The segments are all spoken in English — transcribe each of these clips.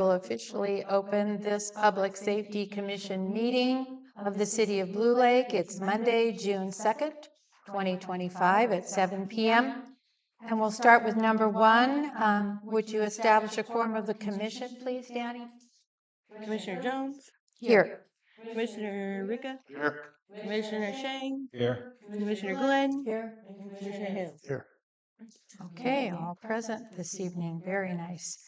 Will officially open this Public Safety Commission meeting of the City of Blue Lake. It's Monday, June 2nd, 2025 at 7 p.m. And we'll start with number one. Would you establish a quorum of the commission, please, Danny? Commissioner Jones, Here. Commissioner Ricka, Here. Commissioner Shane, Here. Commissioner Glenn, Here. and Commissioner Hill. Here. Okay, all present this evening. Very nice.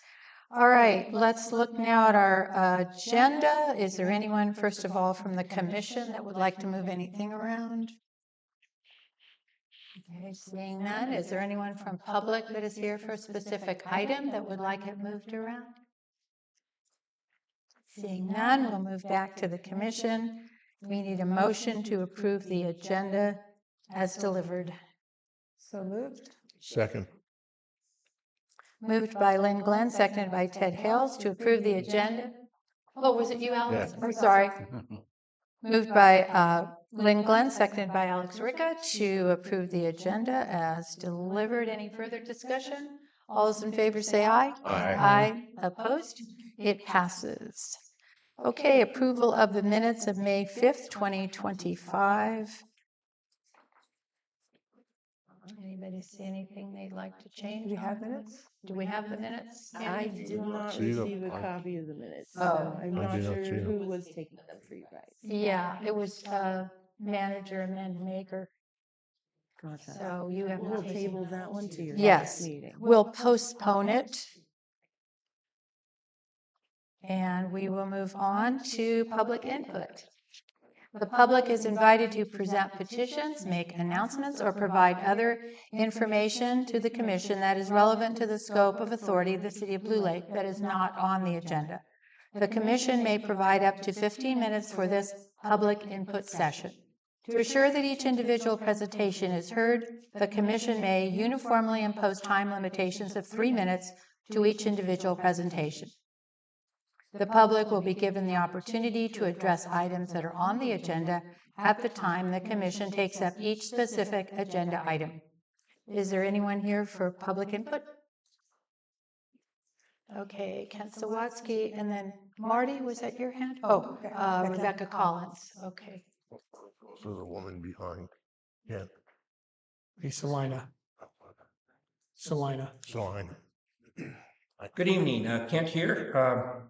All right, let's look now at our agenda. Is there anyone, first of all, from the commission that would like to move anything around? Okay, seeing none. Is there anyone from public that is here for a specific item that would like it moved around? Seeing none, we'll move back to the commission. We need a motion to approve the agenda as delivered. So moved. Second. Moved by Lynn Glenn, seconded by Ted Hales to approve the agenda. Oh, was it you, Alex? Yeah. I'm sorry. Moved by Lynn Glenn, seconded by Alex Ricka to approve the agenda as delivered. Any further discussion? All those in favor say aye. Aye. Aye. Opposed? It passes. Okay, approval of the minutes of May 5th, 2025. Anybody see anything they'd like to change? Do we have on the minutes? Do we have the minutes? I did not See them. receive a copy of the minutes. Oh. So I'm I not did not sure see them. who was taking them for you guys. Yeah, it was manager Amanda Maker. Gotcha. So you have We'll not taken table that one to your Yes. next meeting. We'll postpone it. And we will move on to public input. The public is invited to present petitions, make announcements, or provide other information to the commission that is relevant to the scope of authority of the City of Blue Lake that is not on the agenda. The commission may provide up to 15 minutes for this public input session. To assure that each individual presentation is heard, the commission may uniformly impose time limitations of 3 minutes to each individual presentation. The public will be given the opportunity to address items that are on the agenda at the time the commission takes up each specific agenda item. Is there anyone here for public input? Okay, Ken Sawatsky, and then Marty, was that your hand? Oh, Rebecca Collins. Okay. There's a woman behind. Yeah. Hey, Salina. Salina. Sign. Good evening, Kent here.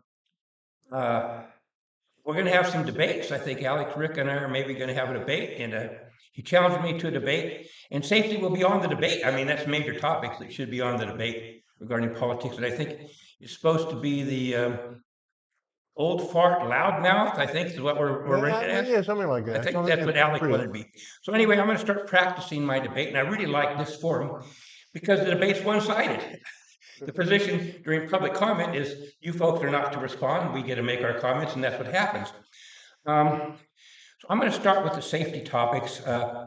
We're going to have some debates. I think Alex, Rick, and I are maybe going to have a debate, and he challenged me to a debate, and safety will be on the debate. I mean, that's major topics that should be on the debate regarding politics, and I think it's supposed to be the old fart loudmouth, I think is what we're rated as. Yeah, something like that. I think that's what Alex wanted to be. So anyway, I'm going to start practicing my debate, and I really like this forum because the debate's one-sided. The position during public comment is you folks are not to respond. We get to make our comments, and that's what happens. So I'm going to start with the safety topics. I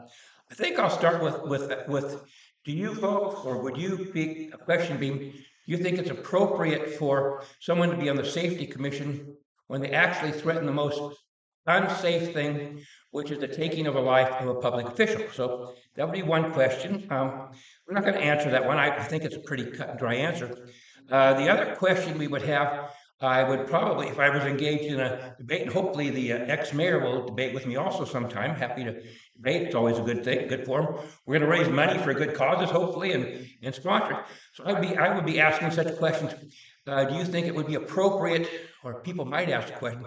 think I'll start with do you folks, or would you be, a question being, do you think it's appropriate for someone to be on the safety commission when they actually threaten the most unsafe thing, which is the taking of a life of a public official? So that would be one question. We're not going to answer that one. I think it's a pretty cut and dry answer. The other question we would have, I would probably, if I was engaged in a debate, and hopefully the ex-mayor will debate with me also sometime. Happy to debate. It's always a good thing, good forum. We're going to raise money for good causes, hopefully, and sponsor. So I would be asking such questions. Do you think it would be appropriate, or people might ask the question,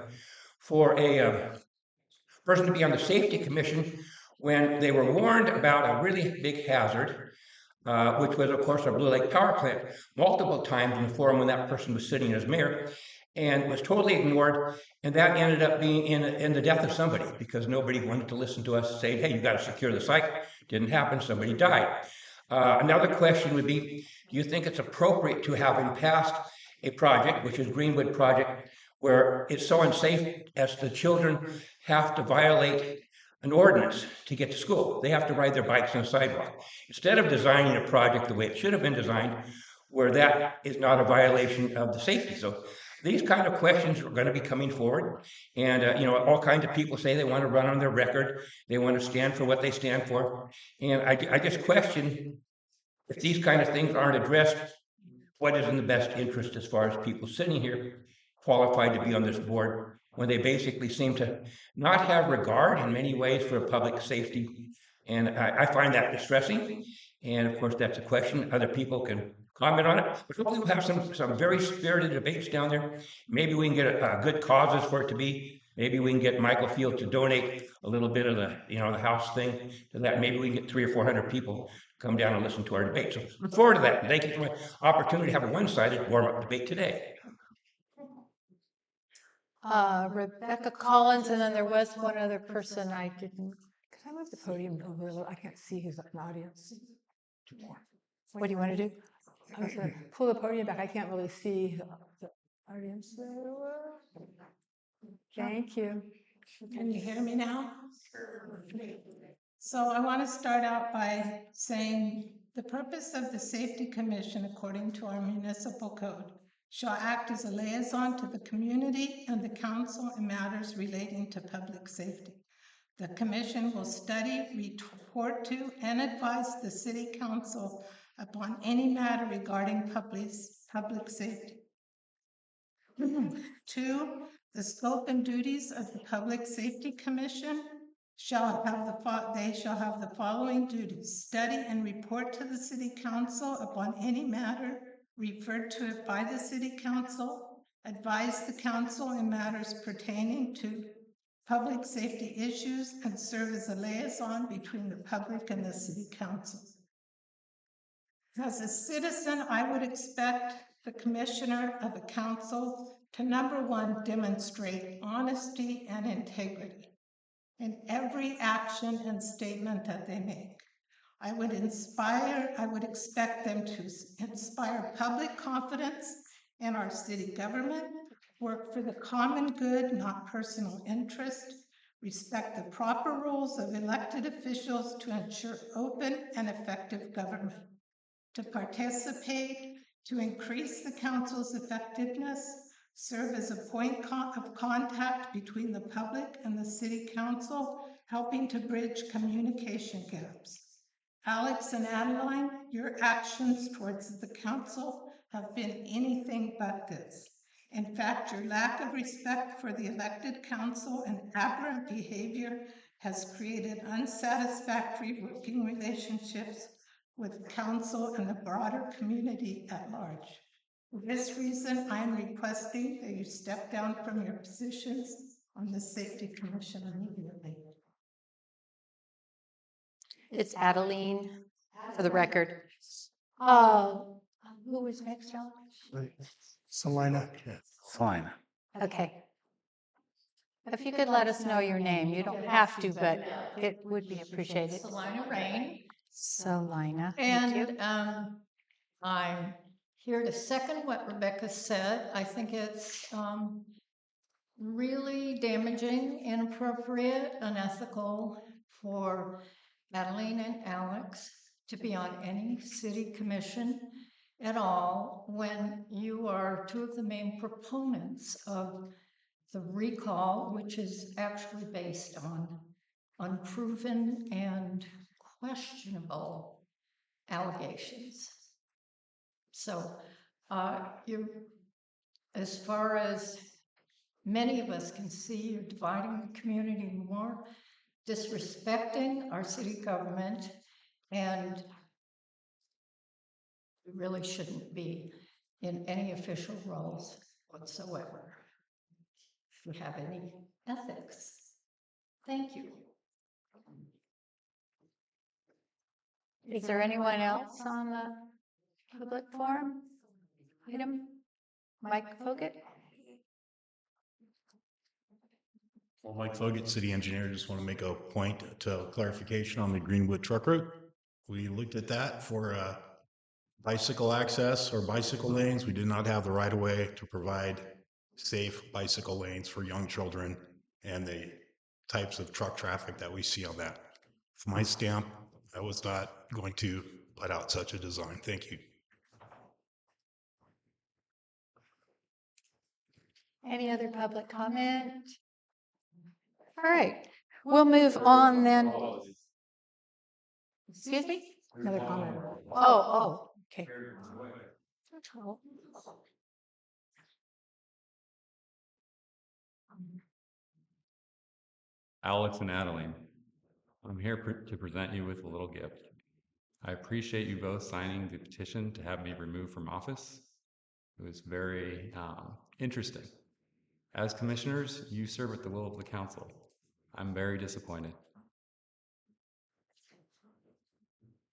for a person to be on the safety commission when they were warned about a really big hazard, which was, of course, our Blue Lake Power Plant, multiple times in the forum when that person was sitting as mayor, and was totally ignored, and that ended up being in the death of somebody because nobody wanted to listen to us saying, hey, you got to secure the site. Didn't happen. Somebody died. Another question would be, do you think it's appropriate to have passed a project, which is Greenwood Project, where it's so unsafe as the children have to violate an ordinance to get to school? They have to ride their bikes on the sidewalk. Instead of designing a project the way it should have been designed, where that is not a violation of the safety. So these kind of questions are going to be coming forward. And, all kinds of people say they want to run on their record. They want to stand for what they stand for. And I just question if these kind of things aren't addressed, what is in the best interest as far as people sitting here qualified to be on this board when they basically seem to not have regard in many ways for public safety. And I find that distressing. And of course, that's a question. Other people can comment on it. But hopefully we'll have some very spirited debates down there. Maybe we can get good causes for it to be. Maybe we can get Michael Field to donate a little bit of the house thing to that. Maybe we can get 300 or 400 people come down and listen to our debate. So look forward to that. Thank you for my opportunity to have a one-sided warm-up debate today. Rebecca Collins, and then there was one other person I didn't. Could I move the podium over a little? I can't see who's in the audience. What do you want to do? I was gonna pull the podium back. I can't really see the audience there. Thank you. Can you hear me now? So I want to start out by saying the purpose of the Safety Commission, according to our municipal code, shall act as a liaison to the community and the council in matters relating to public safety. The commission will study, report to, and advise the city council upon any matter regarding public safety. 2, the scope and duties of the Public Safety Commission shall have the following duties: study and report to the City Council upon any matter referred to it by the City Council, advise the Council in matters pertaining to public safety issues, and serve as a liaison between the public and the City Council. As a citizen, I would expect the commissioner of a council to, number one, demonstrate honesty and integrity in every action and statement that they make. I would expect them to inspire public confidence in our city government, work for the common good, not personal interest, respect the proper roles of elected officials to ensure open and effective government, to participate, to increase the council's effectiveness, serve as a point of contact between the public and the city council, helping to bridge communication gaps. Alex and Adeline, your actions towards the council have been anything but this. In fact, your lack of respect for the elected council and aberrant behavior has created unsatisfactory working relationships with council and the broader community at large. For this reason, I am requesting that you step down from your positions on the Safety Commission immediately. It's Adeline, for the record. Who was next, John? Salina. Fine. Okay. If you could let us know your name, you don't have to, but it would be appreciated. Salina Rain, Salina, thank you. and I'm here to second what Rebecca said. I think it's really damaging, inappropriate, unethical for Adeline and Alex to be on any city commission at all when you are two of the main proponents of the recall, which is actually based on unproven and questionable allegations. So as far as many of us can see, you're dividing the community more, disrespecting our city government, and we really shouldn't be in any official roles whatsoever if we have any ethics. Thank you. Is there anyone else on the public forum item? Mike Foggett? Well, Mike Foggett, city engineer, just want to make a point to clarification on the Greenwood truck route. We looked at that for bicycle access or bicycle lanes. We did not have the right of way to provide safe bicycle lanes for young children and the types of truck traffic that we see on that. From my stamp, I was not going to let out such a design. Thank you. Any other public comment? All right, we'll move on then. Excuse me? Another comment. Okay. Alex and Adeline, I'm here to present you with a little gift. I appreciate you both signing the petition to have me removed from office. It was very interesting. As commissioners, you serve at the will of the council. I'm very disappointed.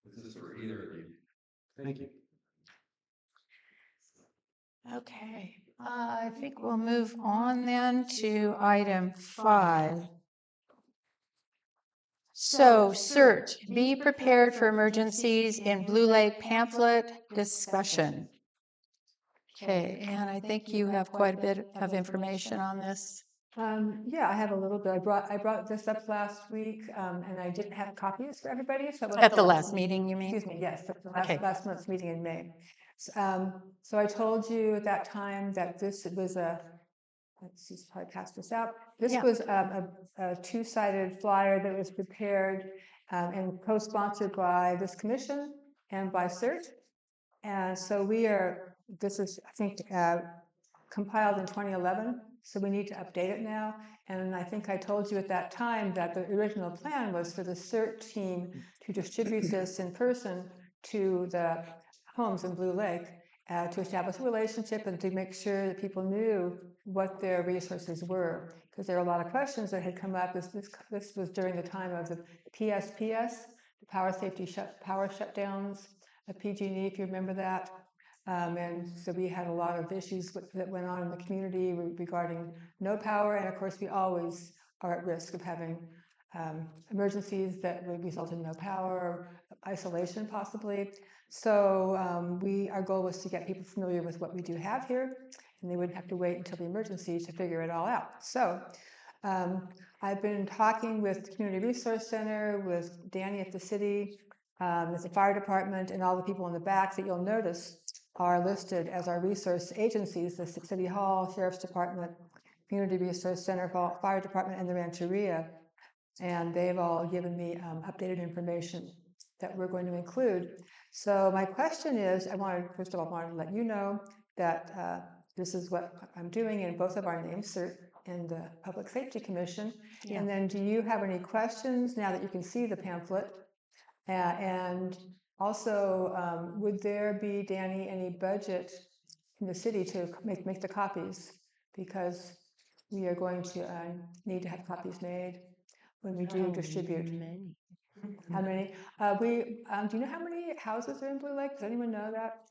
This is for either of you. Thank you. Okay, I think we'll move on then to item 5. So, search, be prepared for emergencies in Blue Lake pamphlet discussion. Okay, and I think you have quite a bit of information on this. Yeah, I have a little bit. I brought this up last week, and I didn't have copies for everybody. So At the last meeting, you mean? Excuse me, yes, at the Okay. last month's meeting in May. So I told you at that time that this was let's see, probably pass this out. This Yeah. was a two-sided flyer that was prepared and co-sponsored by this commission and by CERT. And so this is, I think, compiled in 2011, so we need to update it now. And I think I told you at that time that the original plan was for the CERT team to distribute this in person to the homes in Blue Lake to establish a relationship and to make sure that people knew what their resources were. Because there are a lot of questions that had come up. This was during the time of the PSPS, the power shutdowns, a PG&E, if you remember that. And so we had a lot of issues that went on in the community regarding no power. And of course, we always are at risk of having emergencies that would result in no power, isolation possibly. So our goal was to get people familiar with what we do have here, and they wouldn't have to wait until the emergency to figure it all out. So I've been talking with the Community Resource Center, with Danny at the city, with the fire department, and all the people in the back that you'll notice are listed as our resource agencies: the City Hall, Sheriff's Department, Community Resource Center, Fire Department, and the Rancheria. And they've all given me updated information that we're going to include. So my question is, first of all, I wanted to let you know that this is what I'm doing in both of our names, CERT and the Public Safety Commission. Yeah. And then do you have any questions now that you can see the pamphlet? And also, would there be, Danny, any budget in the city to make the copies? Because we are going to need to have copies made when we do distribute. How many? Do you know how many houses are in Blue Lake? Does anyone know that?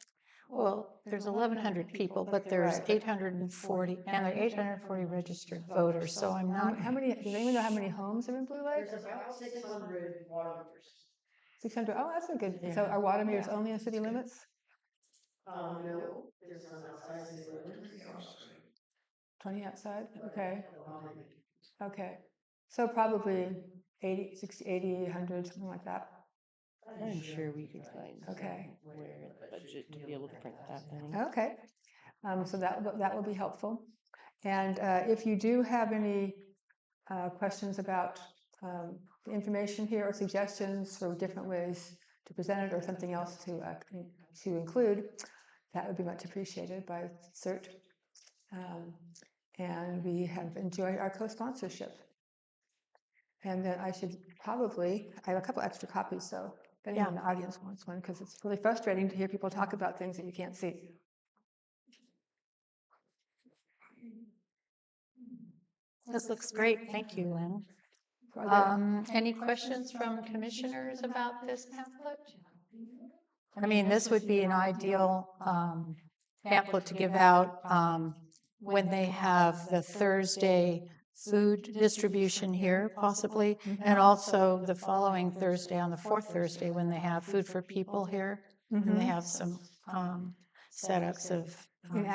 Well, there's 1,100 people, but there's Right. 840, and there are 840 registered voters, so I'm not. How many? Does anyone know how many homes are in Blue Lake? There's about 600 water meters. 600. Oh, that's a good. So are water meters only in city limits? No, there's some outside city limits. 20 outside? Okay. Okay. So probably 80, 60, 80, 100, something like that. I'm sure we could find Okay. somewhere in the budget to be able to print that many. Okay. So that will be helpful. And if you do have any questions about the information here or suggestions for different ways to present it or something else to include, that would be much appreciated by CERT. And we have enjoyed our co-sponsorship. And then I have a couple extra copies, so if anyone in the audience wants one, because it's really frustrating to hear people talk about things that you can't see. This looks great. Thank you, Lynn. Any questions from commissioners about this pamphlet? I mean, this would be an ideal pamphlet to give out when they have the Thursday food distribution here, possibly, and also the following Thursday, on the fourth Thursday, when they have Food for People here, and they have some setups of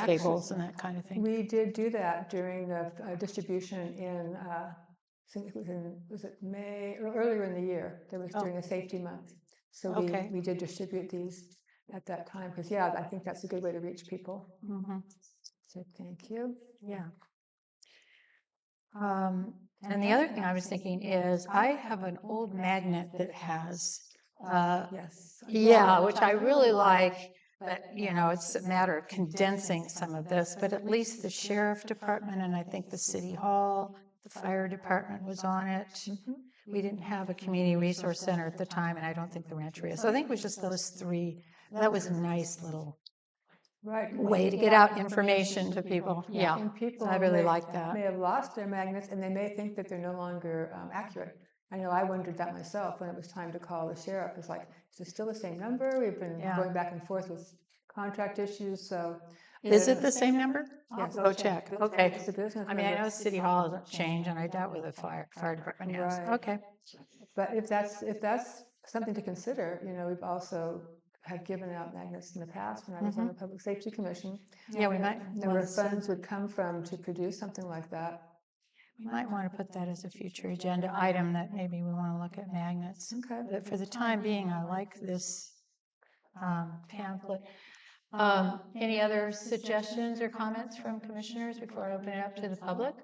tables and that kind of thing. We did do that during the distribution in, I think it was it May, or earlier in the year. There was during a safety month. So we did distribute these at that time, because I think that's a good way to reach people. So thank you. Yeah. And the other thing I was thinking is I have an old magnet that has, which I really like, but it's a matter of condensing some of this, but at least the sheriff department and I think the city hall The fire department was on it. We didn't have a community resource center at the time, and I don't think the Rancheria. So I think it was just those three. That was a nice little Right. way to get out information to people. Yeah, And people I really may- like that. may have lost their magnets and they may think that they're no longer accurate. I know I wondered that myself when it was time to call the sheriff. It's like, is it still the same number? We've been Yeah. going back and forth with contract issues, so. Is it the same number? I'll Yes. go check. Okay. It's the business I mean, I number. know City Hall hasn't changed, and I doubt with the fire department has. Right. Okay. But if that's something to consider, we've also have given out magnets in the past when I was on the Public Safety Commission. Yeah, we might. There were funds would come from to produce something like that. We might want to put that as a future agenda item that maybe we want to look at magnets. Okay. But for the time being, I like this pamphlet. Any other suggestions or comments from commissioners before I open it up to the public?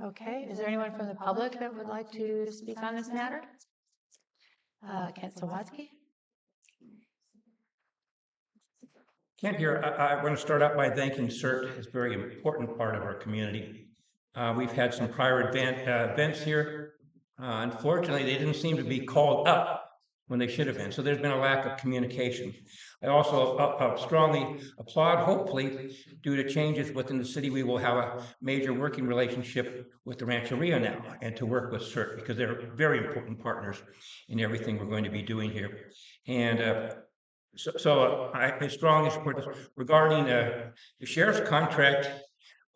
Okay, is there anyone from the public that would like to speak on this matter? Councilor Watzke? Kent here. I want to start out by thanking CERT. It's a very important part of our community. We've had some prior events here. Unfortunately, they didn't seem to be called up when they should have been. So there's been a lack of communication. I also strongly applaud, hopefully, due to changes within the city, we will have a major working relationship with the Rancheria now and to work with CERT because they're very important partners in everything we're going to be doing here. And so I strongly support this. Regarding the sheriff's contract,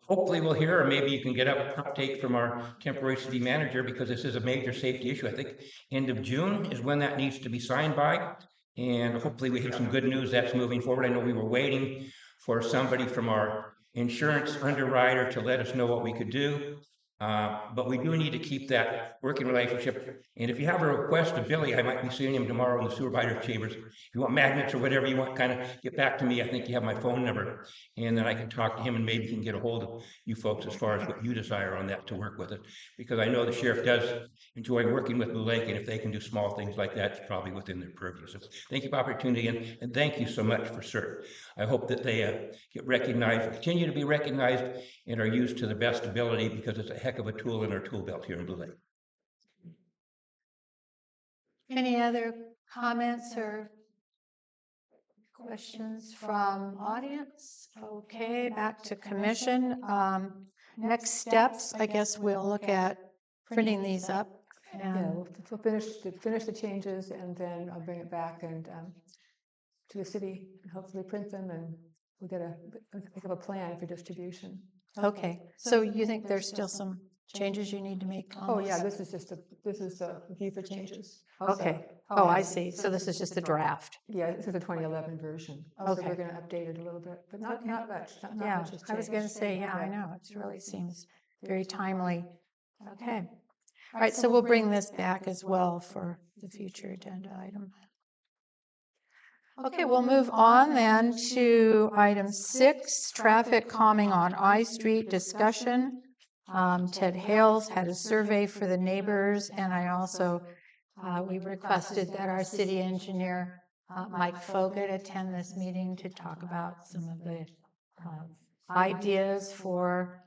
hopefully we'll hear, or maybe you can get an update from our temporary city manager, because this is a major safety issue. I think end of June is when that needs to be signed by. And hopefully we have some good news that's moving forward. I know we were waiting for somebody from our insurance underwriter to let us know what we could do. But we do need to keep that working relationship. And if you have a request of Billy, I might be seeing him tomorrow in the supervisor chambers. If you want magnets or whatever you want, kind of get back to me. I think you have my phone number. And then I can talk to him and maybe he can get a hold of you folks as far as what you desire on that to work with it. Because I know the sheriff does enjoy working with Blue Lake, and if they can do small things like that, it's probably within their purview. So thank you for the opportunity, and thank you so much for CERT. I hope that they get recognized, continue to be recognized, and are used to the best ability, because it's a heck of a tool in our tool belt here in Blue Lake. Any other comments or questions from audience? Okay, back to commission. Next steps, I guess we'll look at printing these up. Yeah, we'll finish the changes and then I'll bring it back and to the city and hopefully print them, and we'll get a plan for distribution. Okay, so you think there's still some changes you need to make on Oh, this? yeah, this is a review for changes. Okay. Oh, I see. So this is just a draft. Yeah, this is a 2011 version. So Okay. we're going to update it a little bit, but not much. Not Yeah, much has I was going to changed. say, yeah, I know. It really seems very timely. Okay. All right, so we'll bring this back as well for the future agenda item. Okay, we'll move on then to item 6, traffic calming on I Street discussion. Ted Hales had a survey for the neighbors, and I also, we requested that our city engineer, Mike Fogut, attend this meeting to talk about some of the ideas for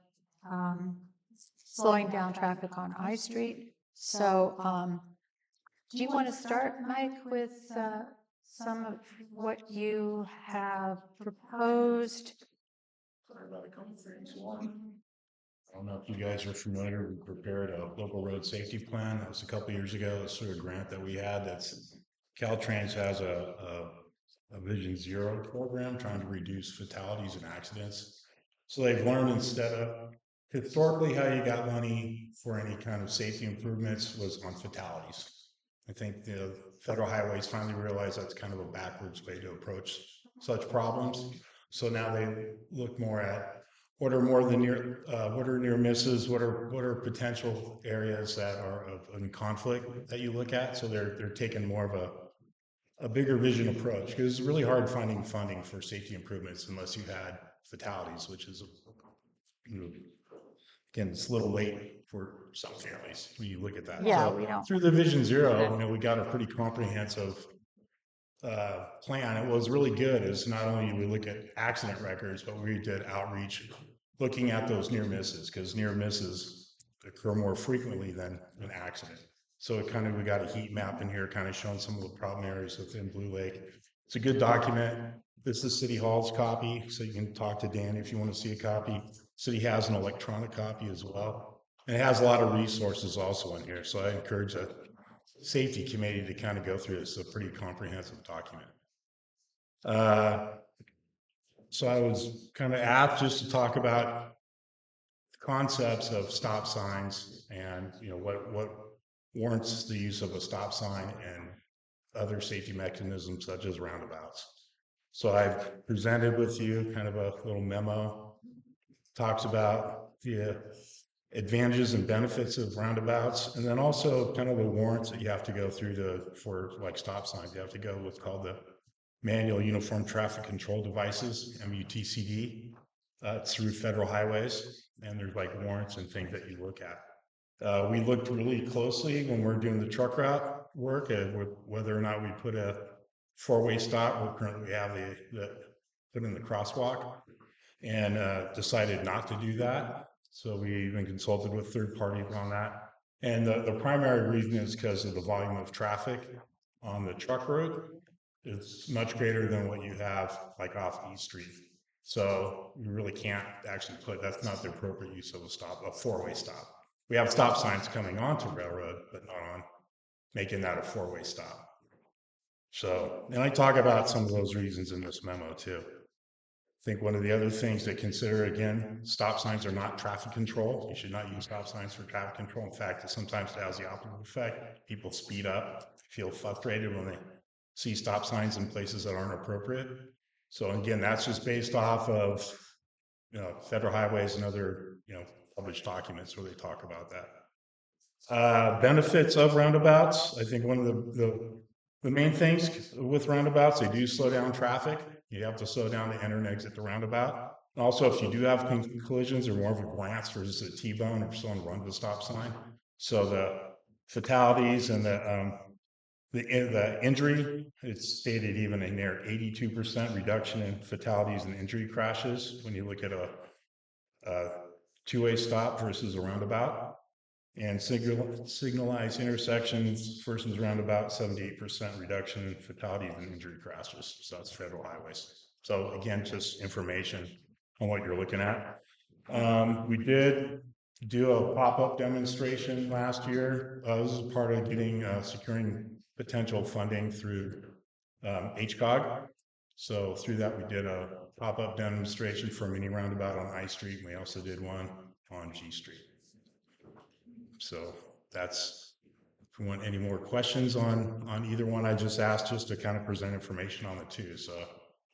slowing down traffic on I Street. So do you want to start, Mike, with some of what you have proposed? I don't know if you guys are familiar, we prepared a local road safety plan. That was a couple years ago, a sort of grant that we had. That's Caltrans has a Vision Zero program trying to reduce fatalities and accidents. So they've learned, instead of historically how you got money for any kind of safety improvements was on fatalities. I think the federal highways finally realized that's kind of a backwards way to approach such problems. So now they look more at what are near misses, what are potential areas that are in conflict that you look at. So they're taking more of a bigger vision approach, because it's really hard finding funding for safety improvements unless you had fatalities, which is, again, it's a little late for some families when you look at that. Yeah, so we don't. through the Vision Zero, we got a pretty comprehensive plan. It was really good. Is not only we look at accident records, but we did outreach looking at those near misses, because near misses occur more frequently than an accident. So it kind of, we got a heat map in here, kind of showing some of the problem areas within Blue Lake. It's a good document. This is City Hall's copy, so you can talk to Dan if you want to see a copy. City has an electronic copy as well. And it has a lot of resources also in here, so I encourage the safety committee to kind of go through it. It's a pretty comprehensive document. So I was kind of asked just to talk about concepts of stop signs and, you know, what warrants the use of a stop sign and other safety mechanisms such as roundabouts. So I've presented with you kind of a little memo, talks about the advantages and benefits of roundabouts, and then also kind of the warrants that you have to go through for like stop signs. You have to go what's called the Manual Uniform Traffic Control Devices, MUTCD, through federal highways, and there's like warrants and things that you look at. We looked really closely when we're doing the truck route work at whether or not we put a four-way stop. We currently have put in the crosswalk, and decided not to do that. So we even consulted with third parties on that. And the primary reason is because of the volume of traffic on the truck road. It's much greater than what you have like off East Street. So you really can't actually that's not the appropriate use of a four-way stop. We have stop signs coming onto Railroad, but not on making that a four-way stop. So, and I talk about some of those reasons in this memo too. I think one of the other things to consider, again, stop signs are not traffic control. You should not use stop signs for traffic control. In fact, it sometimes has the opposite effect. People speed up, feel frustrated when they see stop signs in places that aren't appropriate. So again, that's just based off of, you know, federal highways and other, you know, published documents where they talk about that. Benefits of roundabouts. I think one of the main things with roundabouts, they do slow down traffic. You have to slow down to enter and exit the roundabout. And also, if you do have collisions, they're more of a glance versus a T-bone if someone runs the stop sign. So the fatalities and the injury, it's stated even in there, 82% reduction in fatalities and injury crashes when you look at a two-way stop versus a roundabout. And signalized intersections versus roundabout, 78% reduction in fatalities and injury crashes. So that's federal highways. So again, just information on what you're looking at. We did do a pop-up demonstration last year. This is part of getting securing potential funding through HCOG. So through that, we did a pop-up demonstration for a mini roundabout on I Street. And we also did one on G Street. So that's, if you want any more questions on either one, I just asked just to kind of present information on the two. So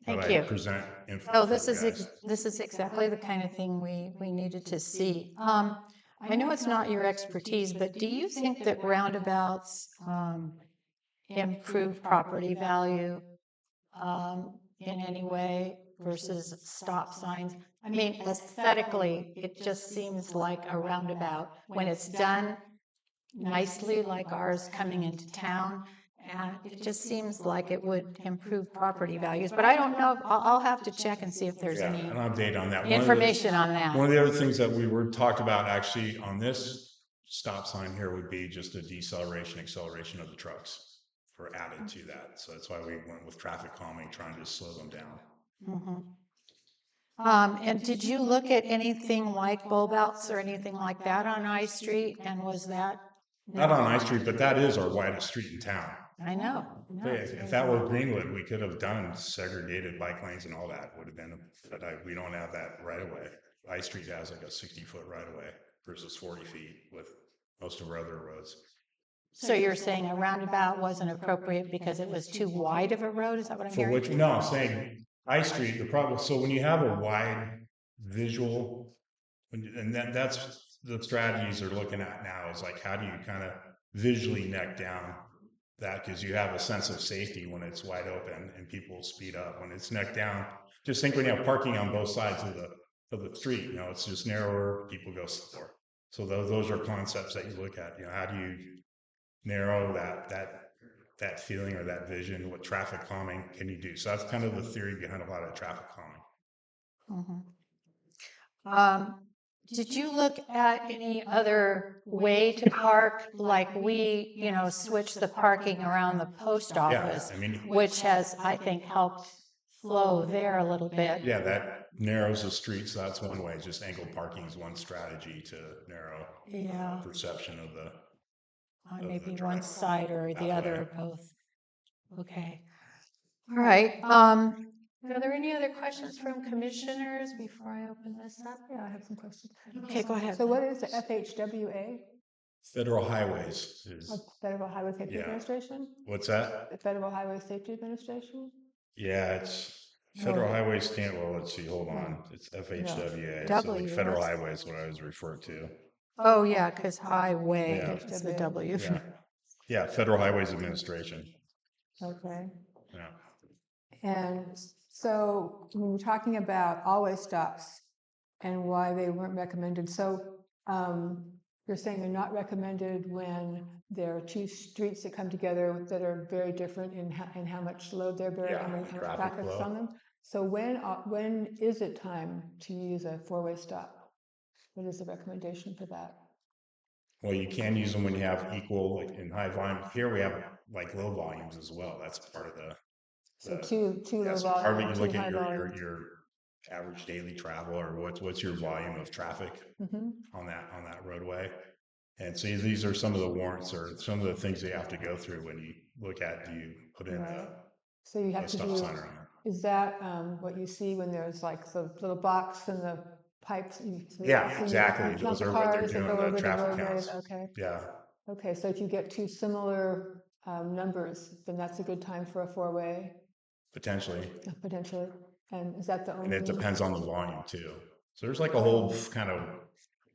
Thank you. Present Oh, this is exactly the kind of thing we needed to see. I know it's not your expertise, but do you think that roundabouts improve property value in any way versus stop signs? I mean, aesthetically, it just seems like a roundabout when it's done nicely, like ours coming into town. And it just seems like it would improve property values, but I don't know. I'll have to check and see if there's any an update on that. information on that. One of the other things that we were talked about actually on this stop sign here would be just a deceleration, acceleration of the trucks for added to that. So that's why we went with traffic calming, trying to slow them down. Mm-hmm. And did you look at anything like bulb outs or anything like that on I Street? And was that? Not on I Street, but that is our widest street in town. I know. No, If that were Greenwood, we could have done segregated bike lanes and all that would have been, but we don't have that right away. I Street has like a 60-foot right away versus 40 feet with most of our other roads. So you're saying a roundabout wasn't appropriate because it was too wide of a road? Is that what I'm hearing? No, I'm saying I Street, the problem, so when you have a wide visual, and that's the strategies they're looking at now is like, how do you kind of visually neck down that? Because you have a sense of safety when it's wide open and people speed up. When it's neck down, just think when you have parking on both sides of the street, you know, it's just narrower, people go slower. So those are concepts that you look at, you know, how do you narrow that feeling or that vision? What traffic calming can you do? So that's kind of the theory behind a lot of traffic calming. Did you look at any other way to park? Like we, switched the parking around the post office, I mean, which has, I think, helped flow there a little bit. yeah, that narrows the street, so that's one way. Just angled parking is one strategy to narrow Yeah, perception of the. on of maybe the one drive side or the that other way. or both. Okay. All right. Are there any other questions from commissioners before I open this up? Yeah, I have some questions. Okay, go ahead. So what is the FHWA? Federal highways is, Federal Highway Safety Yeah. Administration? what's that? The Federal Highway Safety Administration? Yeah, it's Federal Highway stand, well, let's see, hold on. It's FHWA. So W, like Federal that's- Highway is what I was referred to. Oh, yeah, because highway Yeah. is the W. Yeah. Yeah, Federal Highways Administration. Okay. Yeah. And so when you're talking about always stops and why they weren't recommended, so you're saying they're not recommended when there are two streets that come together that are very different in how much load they're bearing, Yeah, how much traffic traffic's flow. on them. So when is it time to use a four-way stop? What is the recommendation for that? Well, you can use them when you have equal, like in high volume. Here we have like low volumes as well. That's part of the. So two Yeah, low so part of volume, it, you two look high at volume. your average daily travel or what's your volume of traffic Mhm. on that roadway. And so these are some of the warrants or some of the things that you have to go through when you look at, do you put in Right. So you have a to stop do, sign or not? is that what you see when there's like the little box and the pipes? Yeah, so you exactly. count Those the are what they're cars and doing, go the over the traffic roadways. counts. Okay. Yeah. Okay, so if you get two similar numbers, then that's a good time for a four-way, Potentially. potentially. And is that the And only? it depends on the volume too. So there's like a whole kind of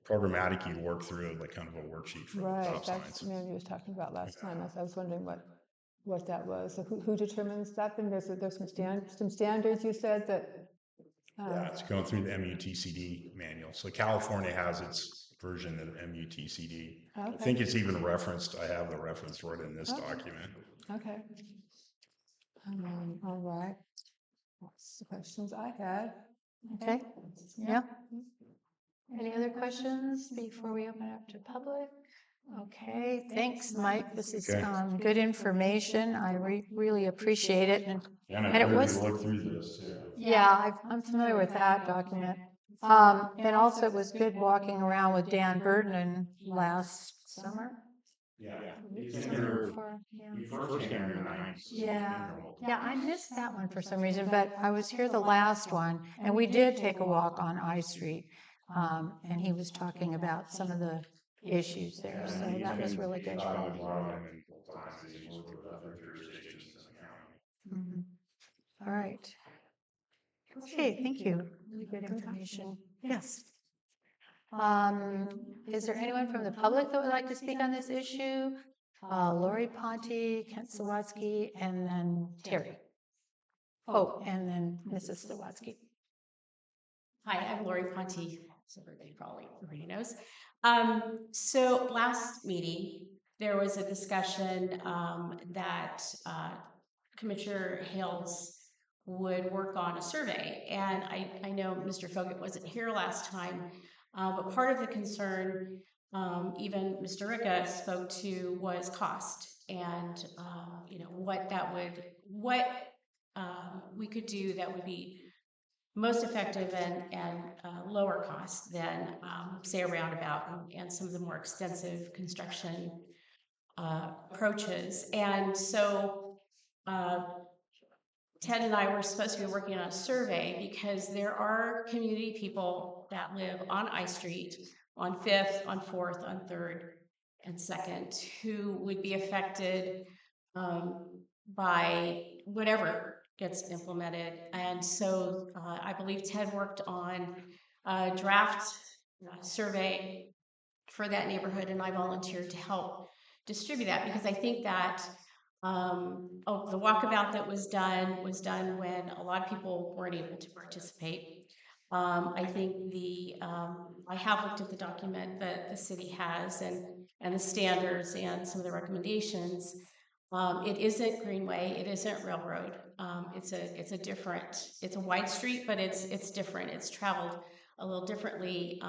programmatic you work through, like kind of a worksheet for Right, stop that's signs. Mandy was talking about last time. I was wondering what that was. So who determines that? Then there's some standards you said that. Yeah, it's going through the MUTCD manual. So California has its version of MUTCD. I Okay. think it's even referenced. I have the reference for it in this document. Okay. All right. That's the questions I had. Okay, yeah. Any other questions before we open up to public? Okay, thanks, Mike. This is Okay. good information. I really appreciate it. And And I it encourage was, you to look through this too. yeah, I'm familiar with that document. And also it was good walking around with Dan Burden last summer. Yeah. Summer before, yeah. You first came here in the 90s. Yeah, I missed that one for some reason, but I was here the last one, and we did take a walk on I Street, and he was talking about some of the issues there, so that was really good. Mhm. All right. Okay, thank you. Really good information. Yes. Is there anyone from the public that would like to speak on this issue? Lori Ponte, Kent Sawatsky, and then Terry. Oh, and then Mrs. Sawatsky. Hi, I'm Lori Ponte, so everybody probably already knows. So last meeting, there was a discussion that Commissioner Hales would work on a survey. And I know Mr. Foggett wasn't here last time, but part of the concern, even Mr. Ricca spoke to, was cost and what we could do that would be most effective and lower cost than say a roundabout and some of the more extensive construction approaches. And so Ted and I were supposed to be working on a survey because there are community people that live on I Street, on 5th, on 4th, on 3rd, and 2nd, who would be affected by whatever gets implemented. And so I believe Ted worked on a draft survey for that neighborhood, and I volunteered to help distribute that because I think that the walkabout that was done when a lot of people weren't able to participate. I think I have looked at the document that the city has and the standards and some of the recommendations. It isn't Greenway, it isn't Railroad. It's a wide street, but it's different. It's traveled a little differently.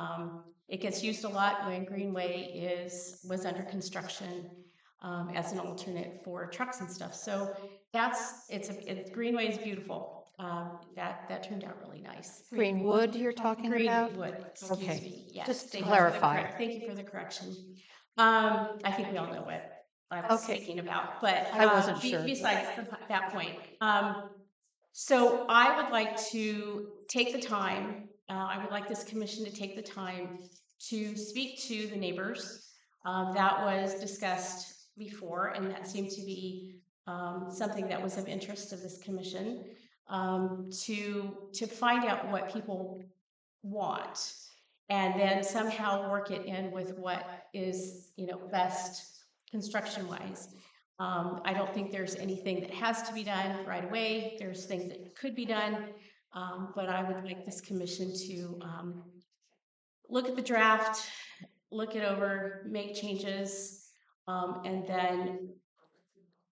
It gets used a lot when Greenway was under construction as an alternate for trucks and stuff. So Greenway is beautiful. That turned out really nice. Greenwood you're talking about? Greenwood, excuse Okay. me. Yes, Just to thank you for the clarify. thank you for the correction. I think we all know what I was Okay. speaking about, but I wasn't sure. Besides that point, so I would like to take the time. I would like this commission to take the time to speak to the neighbors. That was discussed before, and that seemed to be something that was of interest to this commission. To find out what people want, and then somehow work it in with what is, best construction wise. I don't think there's anything that has to be done right away. There's things that could be done, but I would like this commission to look at the draft, look it over, make changes, and then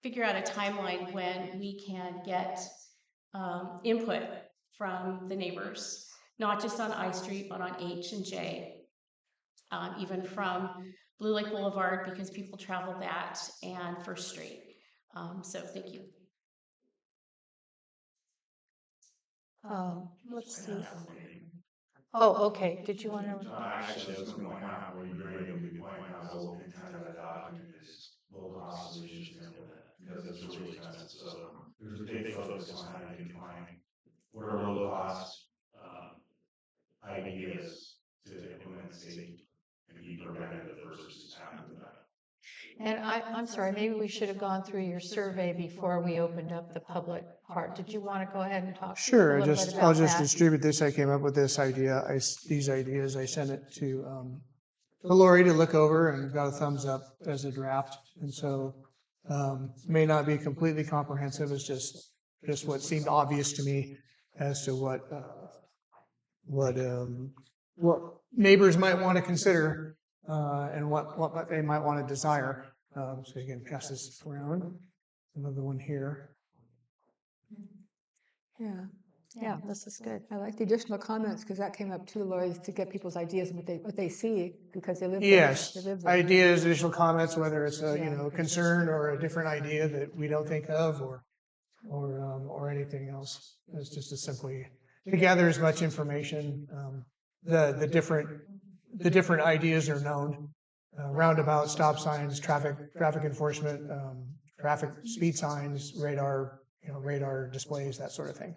figure out a timeline when we can get input from the neighbors, not just on I Street, but on H and J, even from Blue Lake Boulevard, because people travel that, and First Street. So thank you. Let's see. Oh, okay. Did you want to? Actually, I was going to point out where you're able to point out the whole intent of that document is low cost solutions to implement, because it's really expensive. So there's a big focus on how you can find what are low cost ideas to implement safety and be preventative versus after that. And I'm sorry, maybe we should have gone through your survey before we opened up the public part. Did you want to go ahead and talk? Sure, a little bit I'll about just that? distribute this. I came up with this idea. These ideas, I sent it to Lori to look over and got a thumbs up as a draft. And so may not be completely comprehensive. It's just what seemed obvious to me as to what neighbors might want to consider and what they might want to desire. So you can pass this around. Another one here. Yeah. Yeah, this is good. I like the additional comments because that came up too, Lori, to get people's ideas of what they see because they live there. Yes, They live there. ideas, additional comments, whether it's a concern or a different idea that we don't think of, or anything else. It's just as simply to gather as much information. The different ideas are known. Roundabout, stop signs, traffic enforcement, traffic speed signs, radar displays, that sort of thing.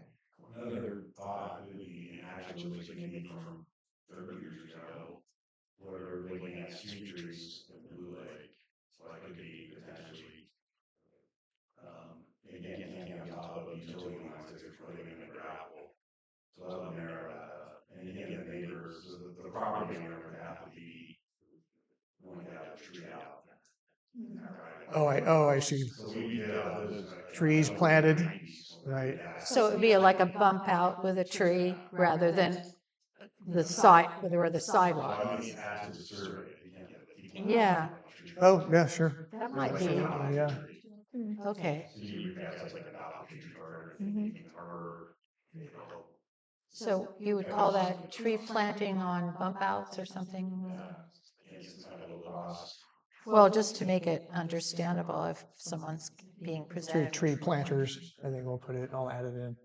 Another thought would be, actually was thinking from 30 years ago, where they're looking at street trees in Blue Lake, so that could be potentially, again, thinking on top of utility lines that they're putting in the gravel. So that would narrow that up. And again, the neighbors, the property owner would have to be willing to have a tree out. Oh, I see. So we did those Trees planted, right? So it would be like a bump out with a tree rather than the side, where the sidewalk is. Yeah, Oh, yeah, sure. that might be, Yeah. okay. So you would call that tree planting on bump outs or something? Well, just to make it understandable if someone's being presented. Tree planters, I think we'll put it, I'll add it in.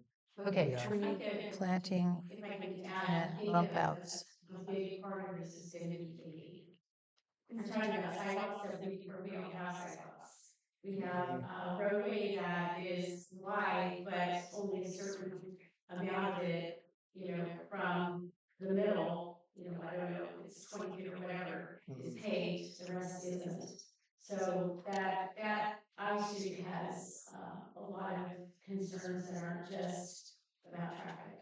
Okay, Yeah. tree planting If I could add, and bump outs. a big part of this is going to be paving. We're talking about sidewalks that we don't have sidewalks. We have a roadway that is wide, but only a certain amount of it, from the middle, I don't know, it's 20 feet or whatever, is paved, the rest isn't. So that obviously has a lot of concerns that aren't just about traffic.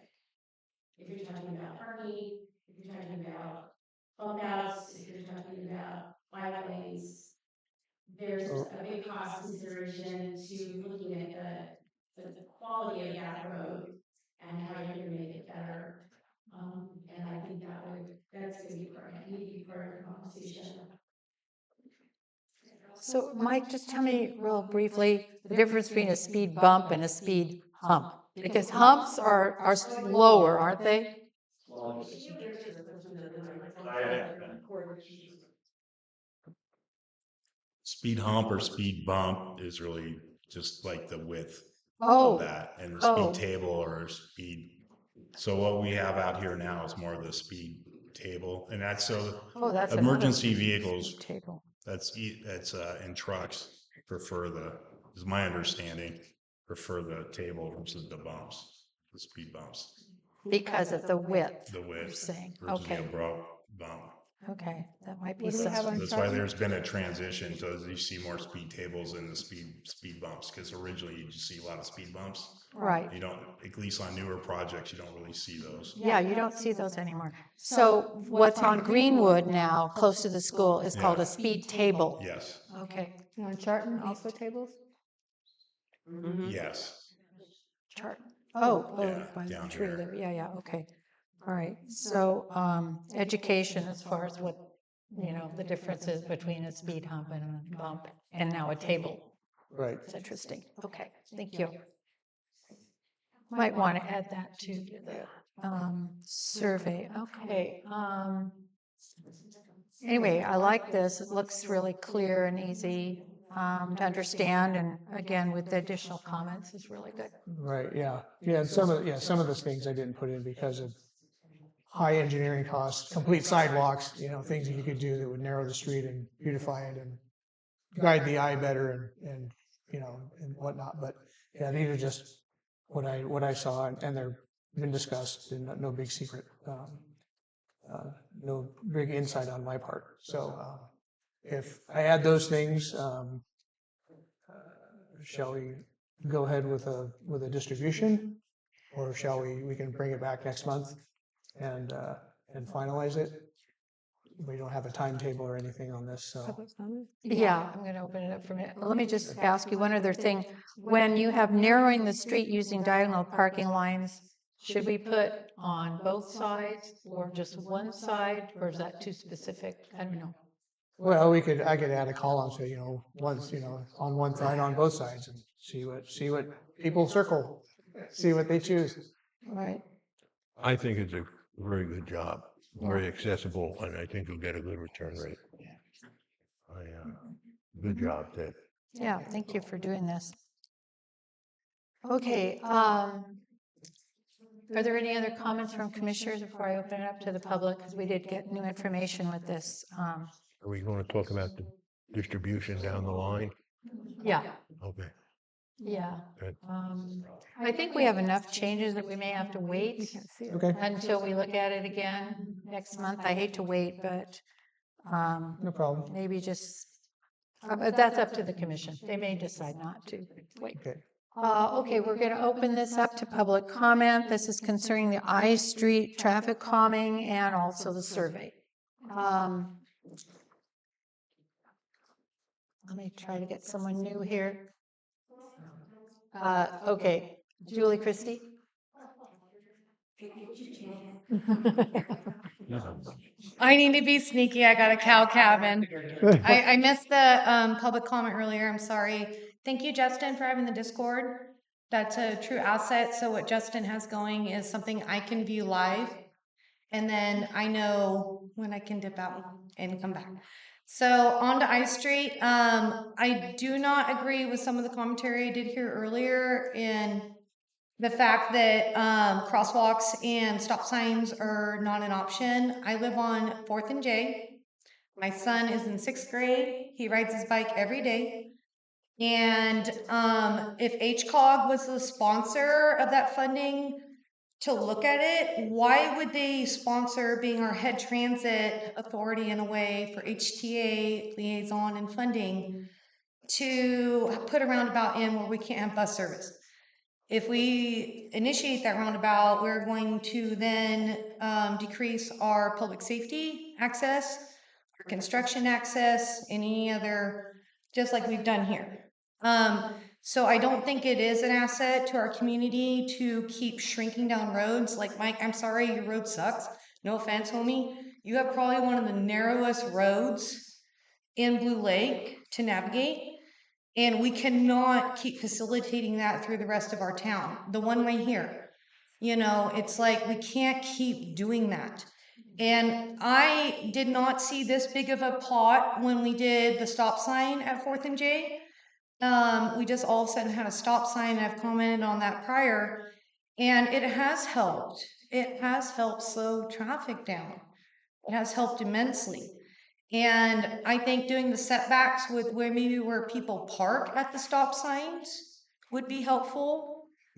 If you're talking about parking, if you're talking about bump outs, if you're talking about bike lanes, there's a big cost consideration to looking at the quality of that road and how you're going to make it better. And I think that's going to be part of the conversation. So Mike, just tell me real briefly the difference between a speed bump and a speed hump. Because humps are slower, aren't they? Speed hump or speed bump is really just like the width Oh, of that, and the oh. speed table or speed. So what we have out here now is more of the speed table, and that's so Oh, that's another emergency vehicles. table. That's in trucks prefer is my understanding, prefer the table versus the bumps, the speed bumps, Because of the width, the you're width saying. versus the Okay, abrupt bump. okay, that might be What do we have something. on That's why there's been a transition, so you see more speed tables and the speed bumps, because originally you just see a lot of speed bumps. Right. You don't, at least on newer projects, you don't really see those. Yeah, you don't see those anymore. So what's on Greenwood now, close to the school, is called a speed table. Yes, Okay, And on Charlton, also tables? yes. chart. Oh, Yeah, by the down tree here. there. Yeah, yeah, okay. All right. So, education as far as what, the difference is between a speed hump and a bump, and now a table. Right. It's interesting. Okay, thank you. Might want to add that to the survey. Okay. Anyway, I like this. It looks really clear and easy to understand, and again, with the additional comments, is really good. Right, yeah. Yeah, and some of those things I didn't put in because of high engineering costs, complete sidewalks, things that you could do that would narrow the street and beautify it and guide the eye better and and whatnot. But yeah, these are just what I saw, and they're been discussed, and no big secret, no big insight on my part. So if I add those things, shall we go ahead with a distribution, or shall we can bring it back next month and finalize it? We don't have a timetable or anything on this, so. Yeah, I'm going to open it up for a minute. Let me just ask you one other thing. When you have narrowing the street using diagonal parking lines, should we put on both sides or just one side, or is that too specific? I don't know. Well, I could add a column, so, once, on one side, on both sides, and see what people circle, see what they choose. Right. I think it's a very good job, very accessible, and I think you'll get a good return rate. Good job, Ted. Yeah, thank you for doing this. Okay, are there any other comments from commissioners before I open it up to the public? Because we did get new information with this. Are we going to talk about the distribution down the line? Yeah, Okay. yeah. Good. I think we have enough changes that we may have to wait Okay, until we look at it again next month. I hate to wait, but no problem. maybe just, but that's up to the commission. They may decide not to wait. Okay. Okay, we're going to open this up to public comment. This is concerning the I Street traffic calming and also the survey. Let me try to get someone new here. Okay, Julie Christie. I need to be sneaky. I got a cow cabin. I missed the public comment earlier. I'm sorry. Thank you, Justin, for having the Discord. That's a true asset. So what Justin has going is something I can view live. And then I know when I can dip out and come back. So on to I Street. I do not agree with some of the commentary I did hear earlier in the fact that crosswalks and stop signs are not an option. I live on 4th and J. My son is in 6th grade. He rides his bike every day. And if HCOG was the sponsor of that funding to look at it, why would they sponsor being our head transit authority in a way for HTA liaison and funding to put a roundabout in where we can't have bus service? If we initiate that roundabout, we're going to then decrease our public safety access, our construction access, and any other, just like we've done here. So I don't think it is an asset to our community to keep shrinking down roads. Like, Mike, I'm sorry, your road sucks. No offense, homie. You have probably one of the narrowest roads in Blue Lake to navigate. And we cannot keep facilitating that through the rest of our town. The one way here. It's like we can't keep doing that. And I did not see this big of a plot when we did the stop sign at 4th and J. We just all of a sudden had a stop sign, and I've commented on that prior, and it has helped. It has helped slow traffic down. It has helped immensely. And I think doing the setbacks with where people park at the stop signs would be helpful,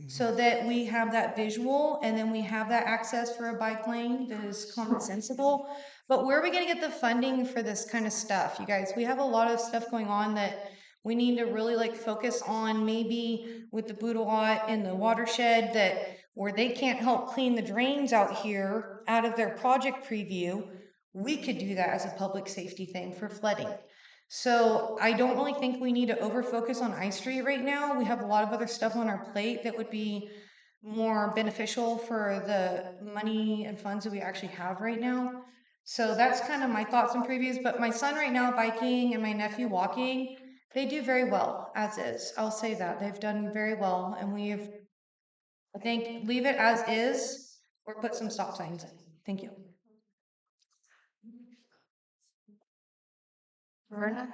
so that we have that visual and then we have that access for a bike lane that is commonsensical. But where are we going to get the funding for this kind of stuff, you guys? We have a lot of stuff going on that we need to really like focus on, maybe with the Boodalot and the watershed, that where they can't help clean the drains out here out of their project preview, we could do that as a public safety thing for flooding. So I don't really think we need to over focus on I Street right now. We have a lot of other stuff on our plate that would be more beneficial for the money and funds that we actually have right now. So that's kind of my thoughts and previews. But my son right now biking and my nephew walking, they do very well as is. I'll say that. They've done very well. And I think, leave it as is or put some stop signs in. Thank you. Verna?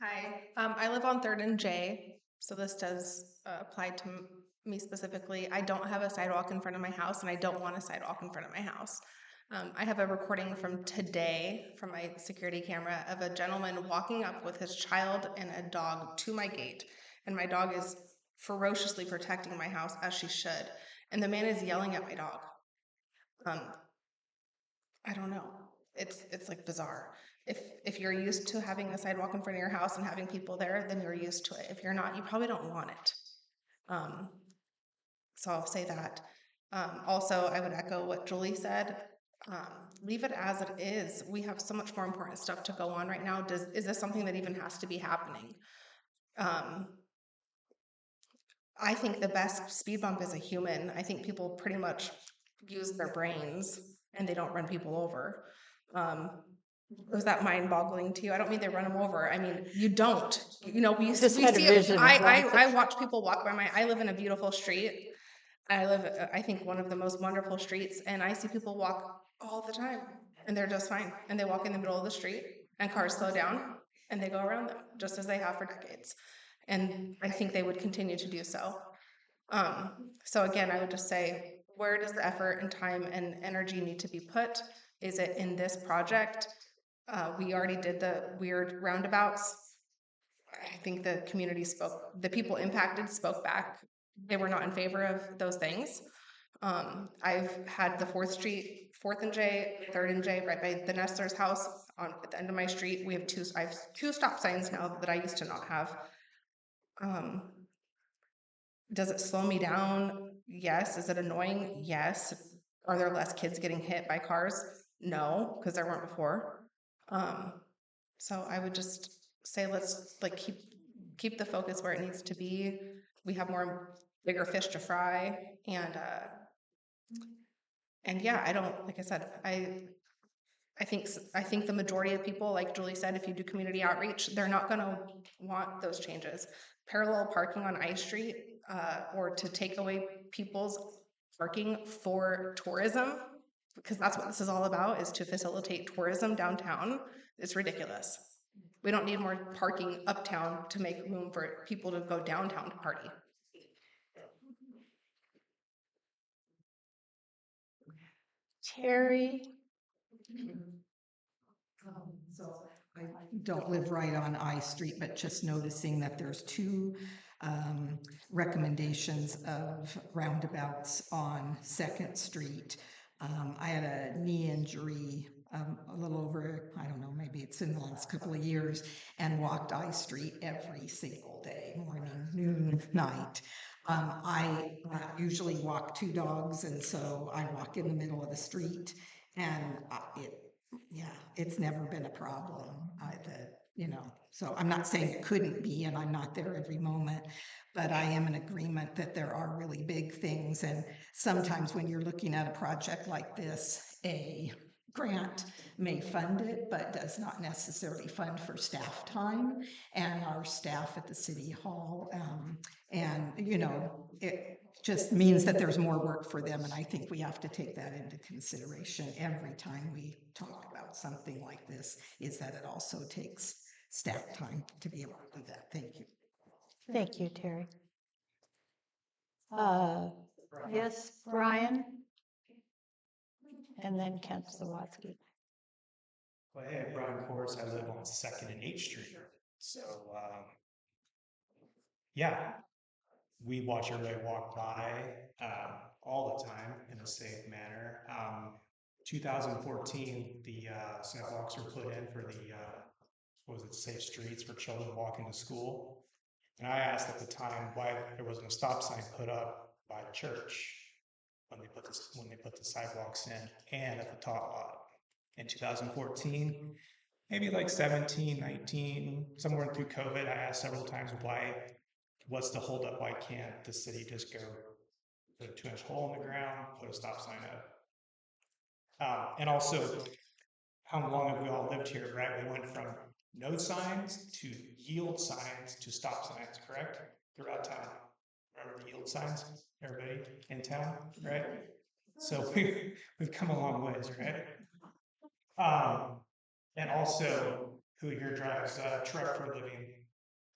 Hi, I live on 3rd and J, so this does apply to me specifically. I don't have a sidewalk in front of my house, and I don't want a sidewalk in front of my house. I have a recording from today from my security camera of a gentleman walking up with his child and a dog to my gate, and my dog is ferociously protecting my house, as she should, and the man is yelling at my dog. I don't know. It's like bizarre. If you're used to having a sidewalk in front of your house and having people there, then you're used to it. If you're not, you probably don't want it. So I'll say that. Also, I would echo what Julie said. Leave it as it is. We have so much more important stuff to go on right now. Is this something that even has to be happening? I think the best speed bump is a human. I think people pretty much use their brains and they don't run people over. Was that mind-boggling to you? I don't mean they run them over. I mean, you don't. We Just see had a it. vision of I watch people walk by I live in a beautiful street. I live, I think, one of the most wonderful streets, and I see people walk all the time, and they're just fine. And they walk in the middle of the street, and cars slow down, and they go around them, just as they have for decades. And I think they would continue to do so. So again, I would just say, where does the effort and time and energy need to be put? Is it in this project? We already did the weird roundabouts. I think the community the people impacted spoke back. They were not in favor of those things. I've had the 4th and J, 3rd and J, right by the Nestler's house at the end of my street. I have two stop signs now that I used to not have. Does it slow me down? Yes. Is it annoying? Yes. Are there less kids getting hit by cars? No, because there weren't before. So I would just say, let's keep the focus where it needs to be. We have bigger fish to fry, and yeah, like I said, I think the majority of people, like Julie said, if you do community outreach, they're not going to want those changes. Parallel parking on I Street, or to take away people's parking for tourism, because that's what this is all about, is to facilitate tourism downtown. It's ridiculous. We don't need more parking uptown to make room for people to go downtown to party. Terry? So I don't live right on I Street, but just noticing that there's two recommendations of roundabouts on 2nd Street. I had a knee injury a little over, I don't know, maybe it's in the last couple of years, and walked I Street every single day, morning, noon, night. I usually walk two dogs, and so I walk in the middle of the street, and it's never been a problem. So I'm not saying it couldn't be, and I'm not there every moment, but I am in agreement that there are really big things. And sometimes when you're looking at a project like this, grant may fund it, but does not necessarily fund for staff time and our staff at the city hall. And, you know, it just means that there's more work for them. And I think we have to take that into consideration every time we talk about something like this, is that it also takes staff time to be able to do that. Thank you. Thank you, Terry. Yes, Brian? And then Kent Sawatsky. Well, hey, Brian Kors, I live on 2nd and H Street. So, yeah, we watch everybody walk by all the time in a safe manner. 2014, the sidewalks were put in for the, safe streets for children walking to school. And I asked at the time why there wasn't a stop sign put up by the church when they put the sidewalks in and at the top lot. In 2014, maybe like 17, 19, somewhere through COVID, I asked several times what's the holdup? Why can't the city just go put a 2-inch hole in the ground, put a stop sign up? And also, how long have we all lived here, right? We went from no signs to yield signs to stop signs, correct? Throughout town. Remember the yield signs? Everybody in town, right? So we've come a long ways, right? And also, who here drives a truck for a living,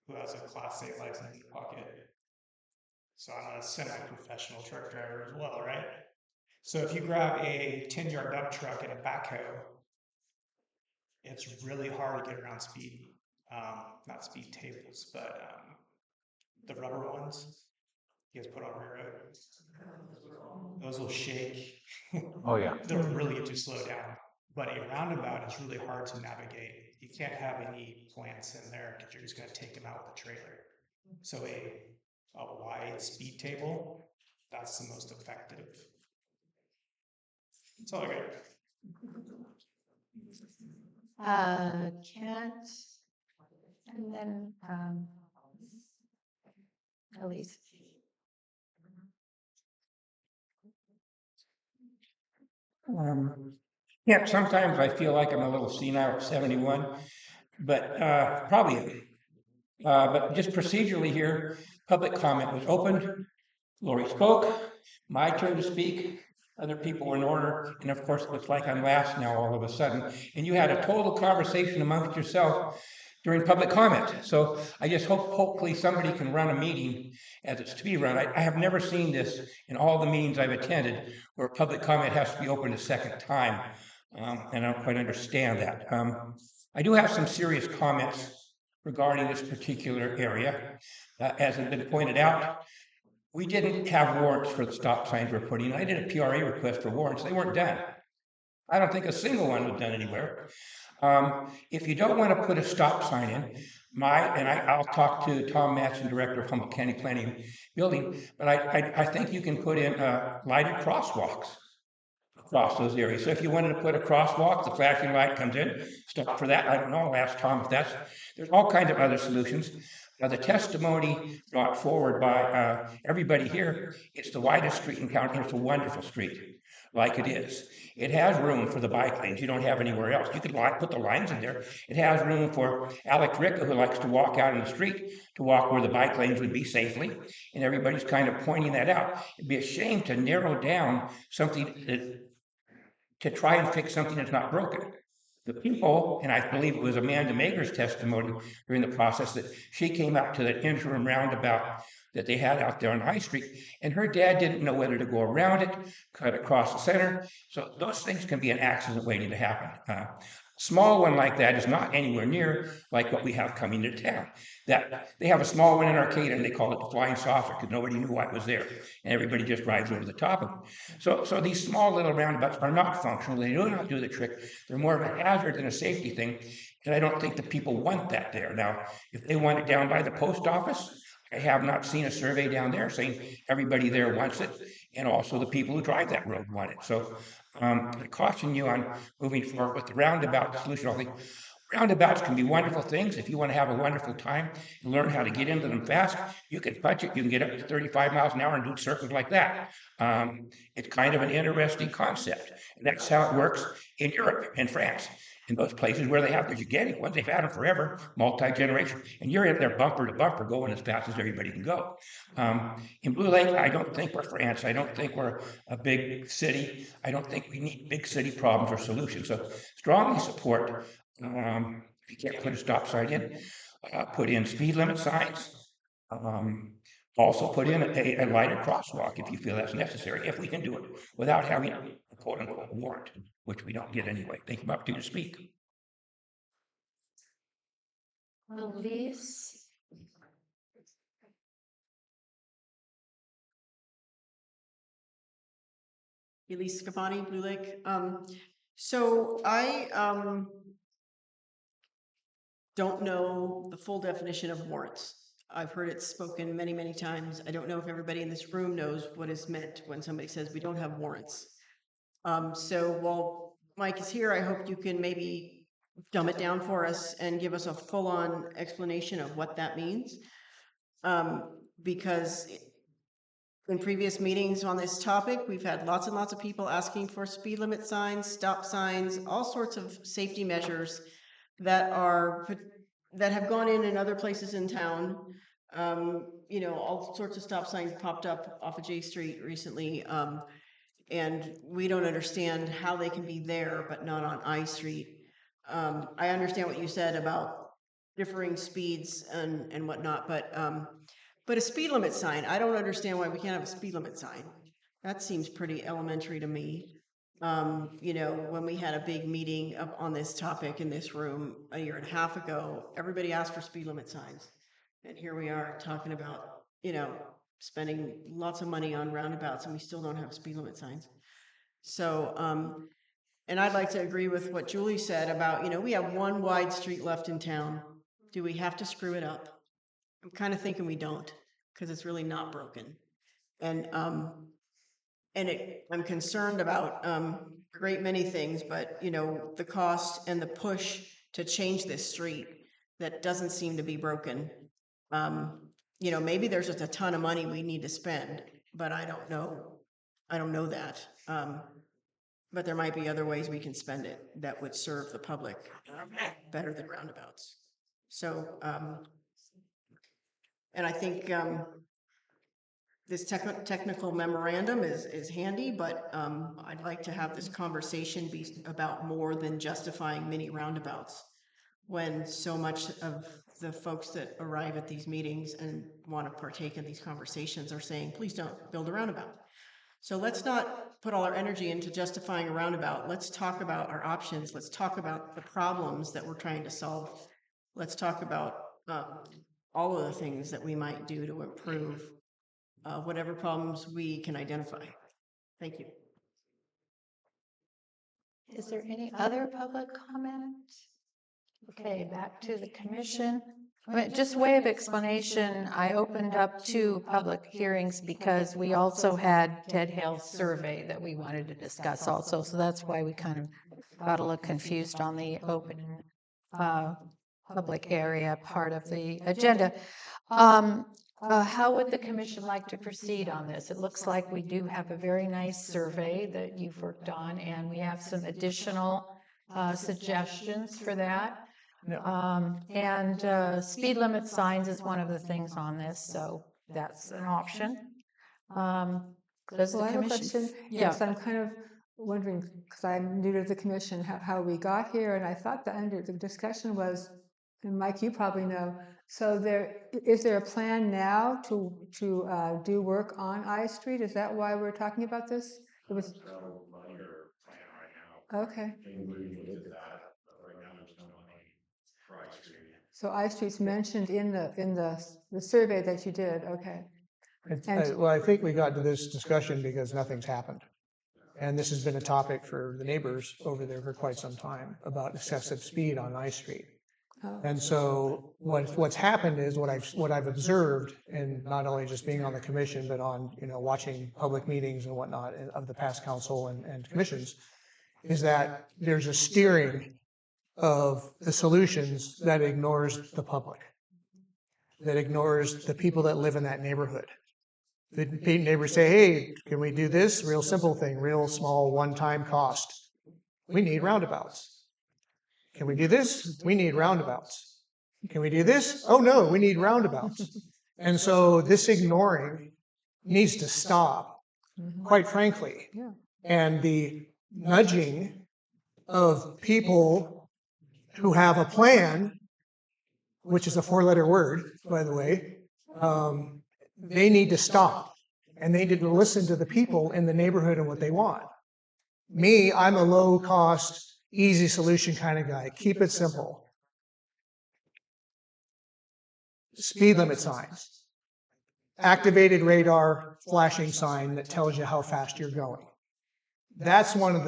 who has a Class A license in their pocket. So I'm a semi-professional truck driver as well, right? So if you grab a 10-yard dump truck and a backhoe, it's really hard to get around speed, not speed tables, but the rubber ones you guys put on rear road, those will shake. Oh, yeah. They'll really get you slow down. But a roundabout is really hard to navigate. You can't have any plants in there because you're just going to take them out with a trailer. So a wide speed table, that's the most effective. That's all I got. Kent, and then Elise. Yeah, sometimes I feel like I'm a little senile at 71, but probably. But just procedurally here, public comment was opened. Lori spoke. My turn to speak. Other people were in order, and of course, it looks like I'm last now all of a sudden. And you had a total conversation amongst yourself during public comment. So I just hopefully somebody can run a meeting as it's to be run. I have never seen this in all the meetings I've attended where public comment has to be opened a second time. And I don't quite understand that. I do have some serious comments regarding this particular area. As has been pointed out, we didn't have warrants for the stop signs we're putting in. I did a PRA request for warrants. They weren't done. I don't think a single one was done anywhere. If you don't want to put a stop sign in, I'll talk to Tom Matson, Director of Humboldt County Planning Building, but I think you can put in lighted crosswalks across those areas. So if you wanted to put a crosswalk, the flashing light comes in, stop for that. I don't know, I'll ask Tom if there's all kinds of other solutions. Now, the testimony brought forward by everybody here, it's the widest street in town. It's a wonderful street, like it is. It has room for the bike lanes. You don't have anywhere else. You could put the lines in there. It has room for Alec Ricca, who likes to walk out in the street, to walk where the bike lanes would be safely. And everybody's kind of pointing that out. It'd be a shame to narrow down something to try and fix something that's not broken. The people, and I believe it was Amanda Mager's testimony during the process, that she came out to the interim roundabout that they had out there on High Street, and her dad didn't know whether to go around it, cut across the center. So those things can be an accident waiting to happen. Small one like that is not anywhere near like what we have coming to town. That they have a small one in Arcata and they call it the Flying Saucer because nobody knew why it was there, and everybody just drives over the top of it. So these small little roundabouts are not functional. They do not do the trick. They're more of a hazard than a safety thing, and I don't think the people want that there. Now, if they want it down by the post office, I have not seen a survey down there saying everybody there wants it, and also the people who drive that road want it. So I caution you on moving forward with the roundabout solution. Roundabouts can be wonderful things. If you want to have a wonderful time and learn how to get into them fast, you can punch it. You can get up to 35 miles an hour and do circles like that. It's kind of an interesting concept. And that's how it works in Europe and France. In those places where they have the gigantic ones, they've had them forever, multi-generation, and you're in there bumper to bumper going as fast as everybody can go. In Blue Lake, I don't think we're France. I don't think we're a big city. I don't think we need big city problems or solutions. So strongly support, if you can't put a stop sign in, put in speed limit signs. Also put in a lighter crosswalk if you feel that's necessary, if we can do it without having a quote-unquote warrant, which we don't get anyway. Think about to speak. Elise? Elise Scafani, Blue Lake. So I don't know the full definition of warrants. I've heard it spoken many, many times. I don't know if everybody in this room knows what is meant when somebody says we don't have warrants. So while Mike is here, I hope you can maybe dumb it down for us and give us a full-on explanation of what that means. Because in previous meetings on this topic, we've had lots and lots of people asking for speed limit signs, stop signs, all sorts of safety measures that have gone in other places in town. You know, all sorts of stop signs popped up off of J Street recently. And we don't understand how they can be there, but not on I Street. I understand what you said about differing speeds and whatnot, but a speed limit sign, I don't understand why we can't have a speed limit sign. That seems pretty elementary to me. You know, when we had a big meeting on this topic in this room a year and a half ago, everybody asked for speed limit signs. And here we are talking about, you know, spending lots of money on roundabouts and we still don't have speed limit signs. So, and I'd like to agree with what Julie said about, you know, we have one wide street left in town. Do we have to screw it up? I'm kind of thinking we don't, because it's really not broken. And I'm concerned about a great many things, but you know, the cost and the push to change this street that doesn't seem to be broken. You know, maybe there's just a ton of money we need to spend, but I don't know. I don't know that. But there might be other ways we can spend it that would serve the public better than roundabouts. So, and I think this technical memorandum is handy, but I'd like to have this conversation be about more than justifying mini roundabouts, when so much of the folks that arrive at these meetings and want to partake in these conversations are saying, please don't build a roundabout. So let's not put all our energy into justifying a roundabout. Let's talk about our options. Let's talk about the problems that we're trying to solve. Let's talk about all of the things that we might do to improve whatever problems we can identify. Thank you. Is there any other public comment? Okay, back to the commission. Just way of explanation, I opened up 2 public hearings because we also had Ted Hale's survey that we wanted to discuss also. So that's why we kind of got a little confused on the open public area part of the agenda. How would the commission like to proceed on this? It looks like we do have a very nice survey that you've worked on, and we have some additional suggestions for that. Speed limit signs is one of the things on this, so that's an option. Does Well, the I have a commission? question. Yes, I'm kind of wondering, because I'm new to the commission, how we got here, and I thought that the discussion was, and Mike, you probably know, so is there a plan now to do work on I Street? Is that why we're talking about this? It was. Okay. So I Street's mentioned in the survey that you did. Okay. Well, I think we got to this discussion because nothing's happened. And this has been a topic for the neighbors over there for quite some time about excessive speed on I Street. And so what's happened is what I've observed, and not only just being on the commission, but on, you know, watching public meetings and whatnot of the past council and commissions, is that there's a steering of the solutions that ignores the public, that ignores the people that live in that neighborhood. The neighbors say, hey, can we do this? Real simple thing, real small one-time cost. We need roundabouts. Can we do this? We need roundabouts. Can we do this? Oh no, we need roundabouts. And so this ignoring needs to stop, quite frankly. And the nudging of people who have a plan, which is a 4-letter word, by the way, they need to stop. And they need to listen to the people in the neighborhood and what they want. Me, I'm a low-cost, easy solution kind of guy. Keep it simple. Speed limit signs. Activated radar flashing sign that tells you how fast you're going. That's one of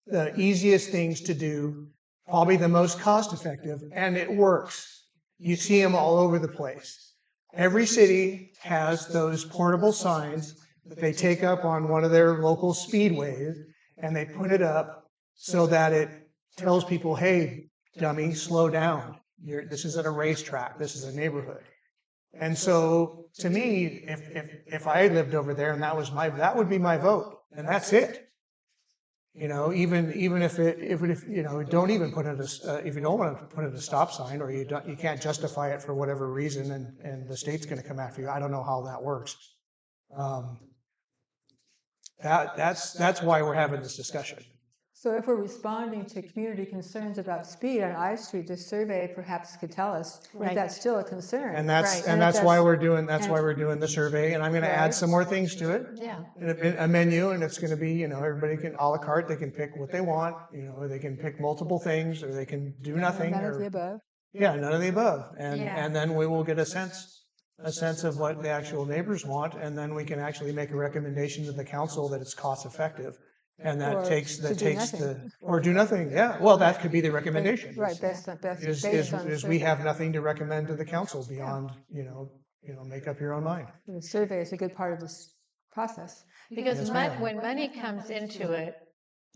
the easiest things to do, probably the most cost effective, and it works. You see them all over the place. Every city has those portable signs that they take up on one of their local speedways, and they put it up so that it tells people, hey, dummy, slow down. This isn't a racetrack. This is a neighborhood. And so, to me, if I lived over there and that would be my vote, and that's it. You know, even if you know, don't even put in if you don't want to put in a stop sign, or you can't justify it for whatever reason, and the state's going to come after you. I don't know how that works. That's why we're having this discussion. So if we're responding to community concerns about speed on I Street, this survey perhaps could tell us if that's still a concern. And that's why we're doing the survey, and I'm going to add some more things to it. Yeah. A menu, and it's going to be, you know, everybody can a la carte. They can pick what they want, you know, or they can pick multiple things, or they can do nothing. None of the above. Yeah, none of the above, and then we will get a sense of what the actual neighbors want, and then we can actually make a recommendation to the council that it's cost effective. And or do nothing. Yeah, well, that could be the recommendation. Right, best is we have nothing to recommend to the council beyond, you know, make up your own mind. The survey is a good part of this process. Because when money comes into it,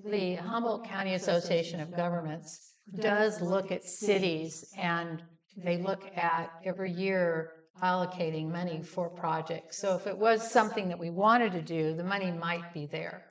the Humboldt County Association of Governments does look at cities, and they look at every year allocating money for projects. So if it was something that we wanted to do, the money might be there.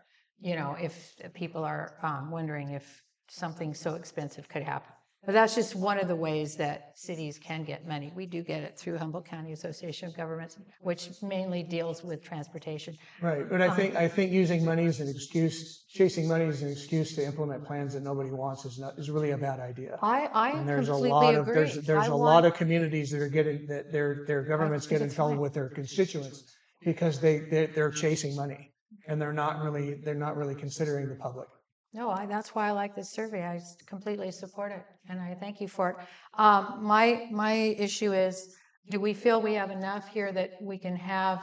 You know, if people are wondering if something so expensive could happen. But that's just one of the ways that cities can get money. We do get it through Humboldt County Association of Governments, which mainly deals with transportation. Right, but I think using money as an excuse, chasing money as an excuse to implement plans that nobody wants is really a bad idea. I completely agree. There's a lot of communities that are getting that their governments get in trouble with their constituents because they're chasing money. And they're not really considering the public. No, that's why I like this survey. I completely support it, and I thank you for it. My issue is, do we feel we have enough here that we can have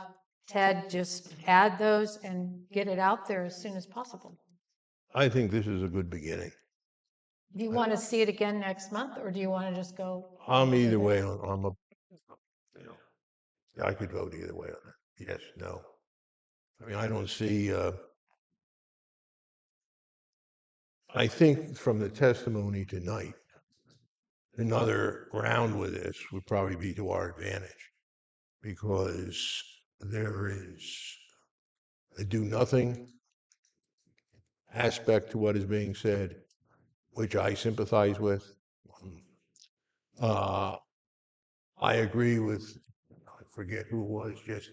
Ted just add those and get it out there as soon as possible? I think this is a good beginning. Do you want to see it again next month, or do you want to just go? I'm either way. I could vote either way on it. Yes, no. I mean, I don't see, I think from the testimony tonight, another round with this would probably be to our advantage, because there is a do nothing aspect to what is being said, which I sympathize with. I agree with, I forget who it was, just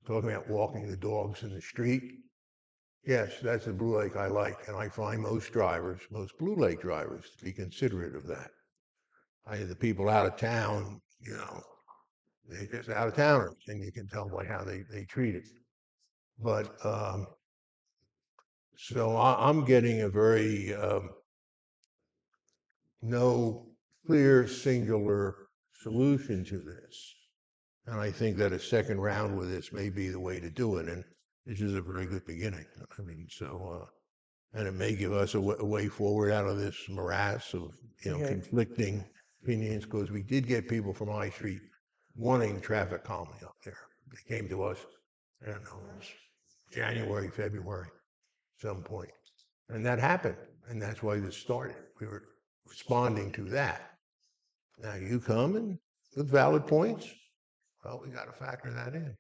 talking about walking the dogs in the street. Yes, that's a Blue Lake I like, and I find most Blue Lake drivers, to be considerate of that. The people out of town, you know, they're just out of towners, and you can tell by how they treat it. But so I'm getting a very no clear, singular solution to this. And I think that a second round with this may be the way to do it. And this is a very good beginning. I mean, so, and it may give us a way forward out of this morass of, you know, conflicting opinions, because we did get people from I Street wanting traffic calming up there. They came to us, I don't know, it was January, February, some point. And that happened. And that's why this started. responding to that. Now you come and with valid points, well, we got to factor that in.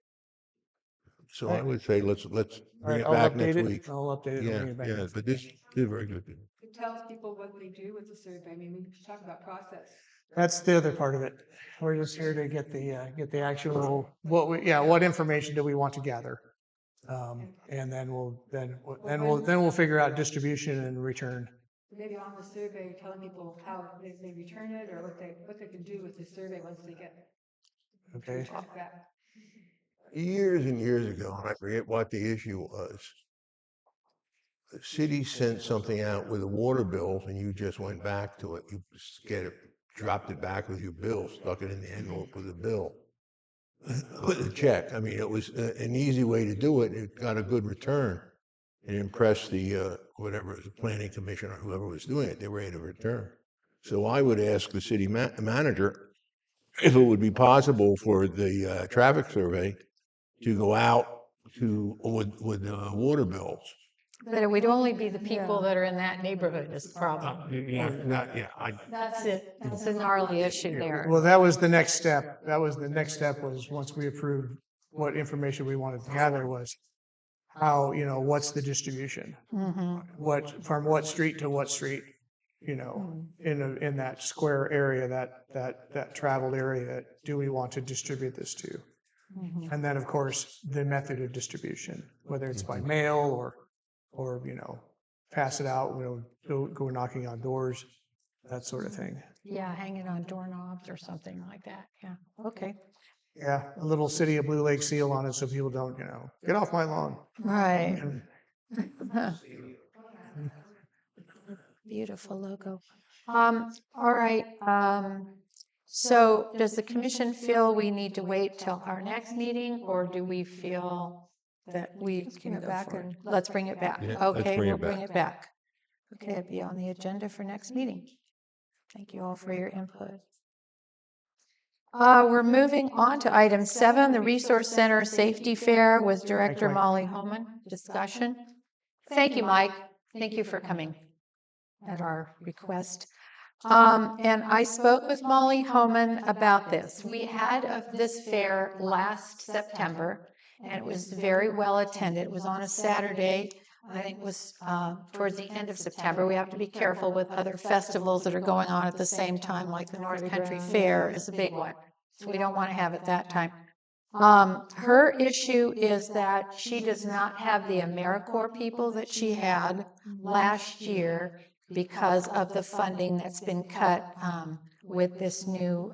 So I would say let's bring right, it I'll back update next it. week. I'll update it and Yeah, bring it back yeah, next but this is very good. It tells people what they do with the survey. I mean, we should talk about process. That's the other part of it. We're just here to get the actual, what information do we want to gather? And then we'll figure out distribution and return. Maybe on the survey, telling people how they return it or what they can do with the survey once they get Okay. back. Years and years ago, and I forget what the issue was, the city sent something out with the water bills and you just went back to it. You just dropped it back with your bill, stuck it in the envelope with the bill. With a check. I mean, it was an easy way to do it. It got a good return. It impressed the the planning commission or whoever was doing it. They were able to return. So I would ask the city manager if it would be possible for the traffic survey to go out with water bills. But it would only be the people that are in that neighborhood is the problem. That's it. That's a gnarly issue there. Well, that was the next step. Was once we approved what information we wanted to gather was how, what's the distribution? From what street to what street, in that square area, that traveled area, do we want to distribute this to? And then, of course, the method of distribution, whether it's by mail or pass it out, go knocking on doors, that sort of thing. Yeah, hanging on doorknobs or something like that. Yeah. Okay. Yeah, a little City of Blue Lake seal on it so people don't, get off my lawn. Right. Beautiful logo. All right. So does the commission feel we need to wait till our next meeting, or do we feel that we can go forward? Let's bring it back. Yeah, Okay, we'll bring bring it back. Okay, it'll be on the agenda for next meeting. Thank you all for your input. We're moving on to item 7, the Resource Center Safety Fair with Director Molly Homan. Discussion. Thank you, Mike. Thank you for coming at our request. And I spoke with Molly Homan about this. We had this fair last September, and it was very well attended. It was on a Saturday. I think it was towards the end of September. We have to be careful with other festivals that are going on at the same time, like the North Country Fair is a big one. So we don't want to have it that time. Her issue is that she does not have the AmeriCorps people that she had last year because of the funding that's been cut with this new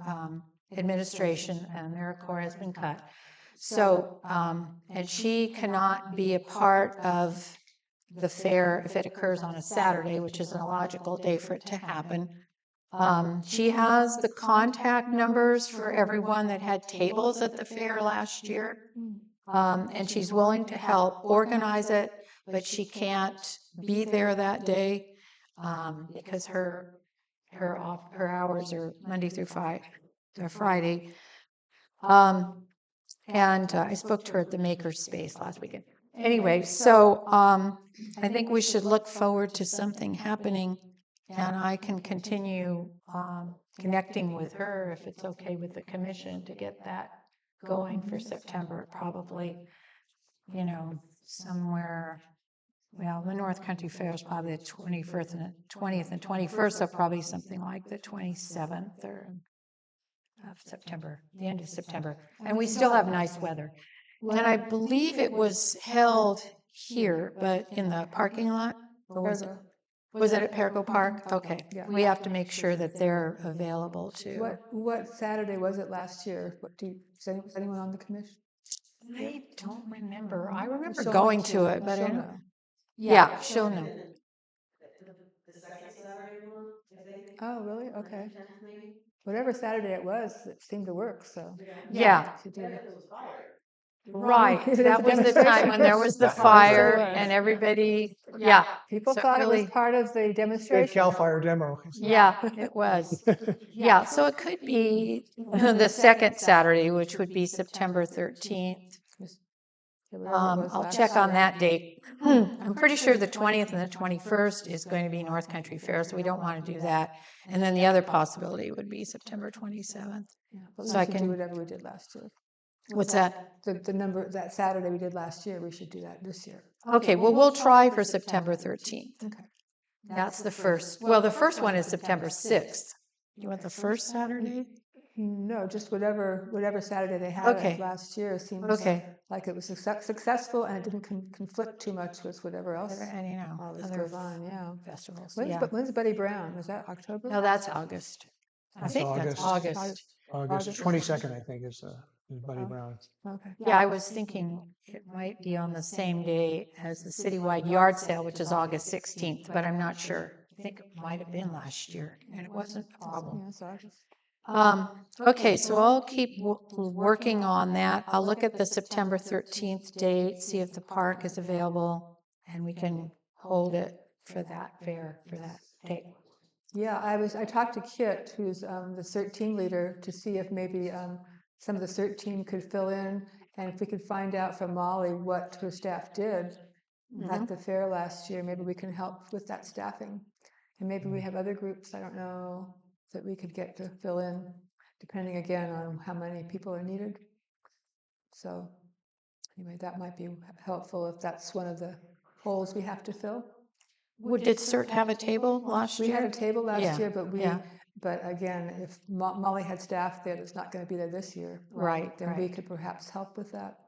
administration. AmeriCorps has been cut. So, and she cannot be a part of the fair if it occurs on a Saturday, which is an illogical day for it to happen. She has the contact numbers for everyone that had tables at the fair last year, and she's willing to help organize it, but she can't be there that day because her hours are Monday through Friday. And I spoke to her at the Maker's Space last weekend. Anyway, so I think we should look forward to something happening, and I can continue connecting with her if it's okay with the commission to get that going for September. Probably, somewhere, well, the North Country Fair is probably the 21st and 20th and 21st, so probably something like the 27th of September, the end of September. And we still have nice weather. And I believe it was held here, but in the parking lot, or was it? Was it at Perigo Park? Okay. Yeah. We have to make sure that they're available too. What Saturday was it last year? Is anyone on the commission? I don't remember. I remember She'll going know. to it, but I She'll don't. know. Yeah, she'll know. Oh, really? Okay. Whatever Saturday it was, it seemed to work, so. Yeah. She did. Right. It That was a was the time when there was the fire Yes, it was. and everybody, yeah. People So thought it was really- part of the Big demonstration. CAL FIRE demo. Yeah, it was. Yeah, so it could be the second Saturday, which would be September 13th. I'll check on that date. I'm pretty sure the 20th and the 21st is going to be North Country Fair, so we don't want to do that. And then the other possibility would be September 27th. Yeah, but So we I should do can, whatever we did last year. what's that? The number, that Saturday we did last year, we should do that this year. Okay, well, we'll try for September 13th. Okay. That's the first. Well, the first one is September 6th. You want the first Saturday? No, just whatever Saturday they had Okay. last year seems Okay. like it was successful and it didn't conflict too much with whatever else And, you know, always other goes on. Yeah. festivals. When's, Yeah. when's Buddy Brown? Was that October? No, that's August. I That's think that's August. August 22nd, I think, is Buddy Brown. Okay. Yeah, I was thinking it might be on the same day as the citywide yard sale, which is August 16th, but I'm not sure. I think it might have been last year, and it wasn't a problem. Yeah, it's August. Okay, so I'll keep working on that. I'll look at the September 13th date, see if the park is available, and we can hold it for that fair, for that date. Yeah, I talked to Kit, who's the CERT team leader, to see if maybe some of the CERT team could fill in, and if we could find out from Molly what her staff did at the fair last year, maybe we can help with that staffing. And maybe we have other groups, I don't know, that we could get to fill in, depending again on how many people are needed. So anyway, that might be helpful if that's one of the holes we have to fill. Did CERT have a table last year? We had a table last year, but yeah. but again, if Molly had staff there that's not going to be there this year, Right, then we could perhaps help with that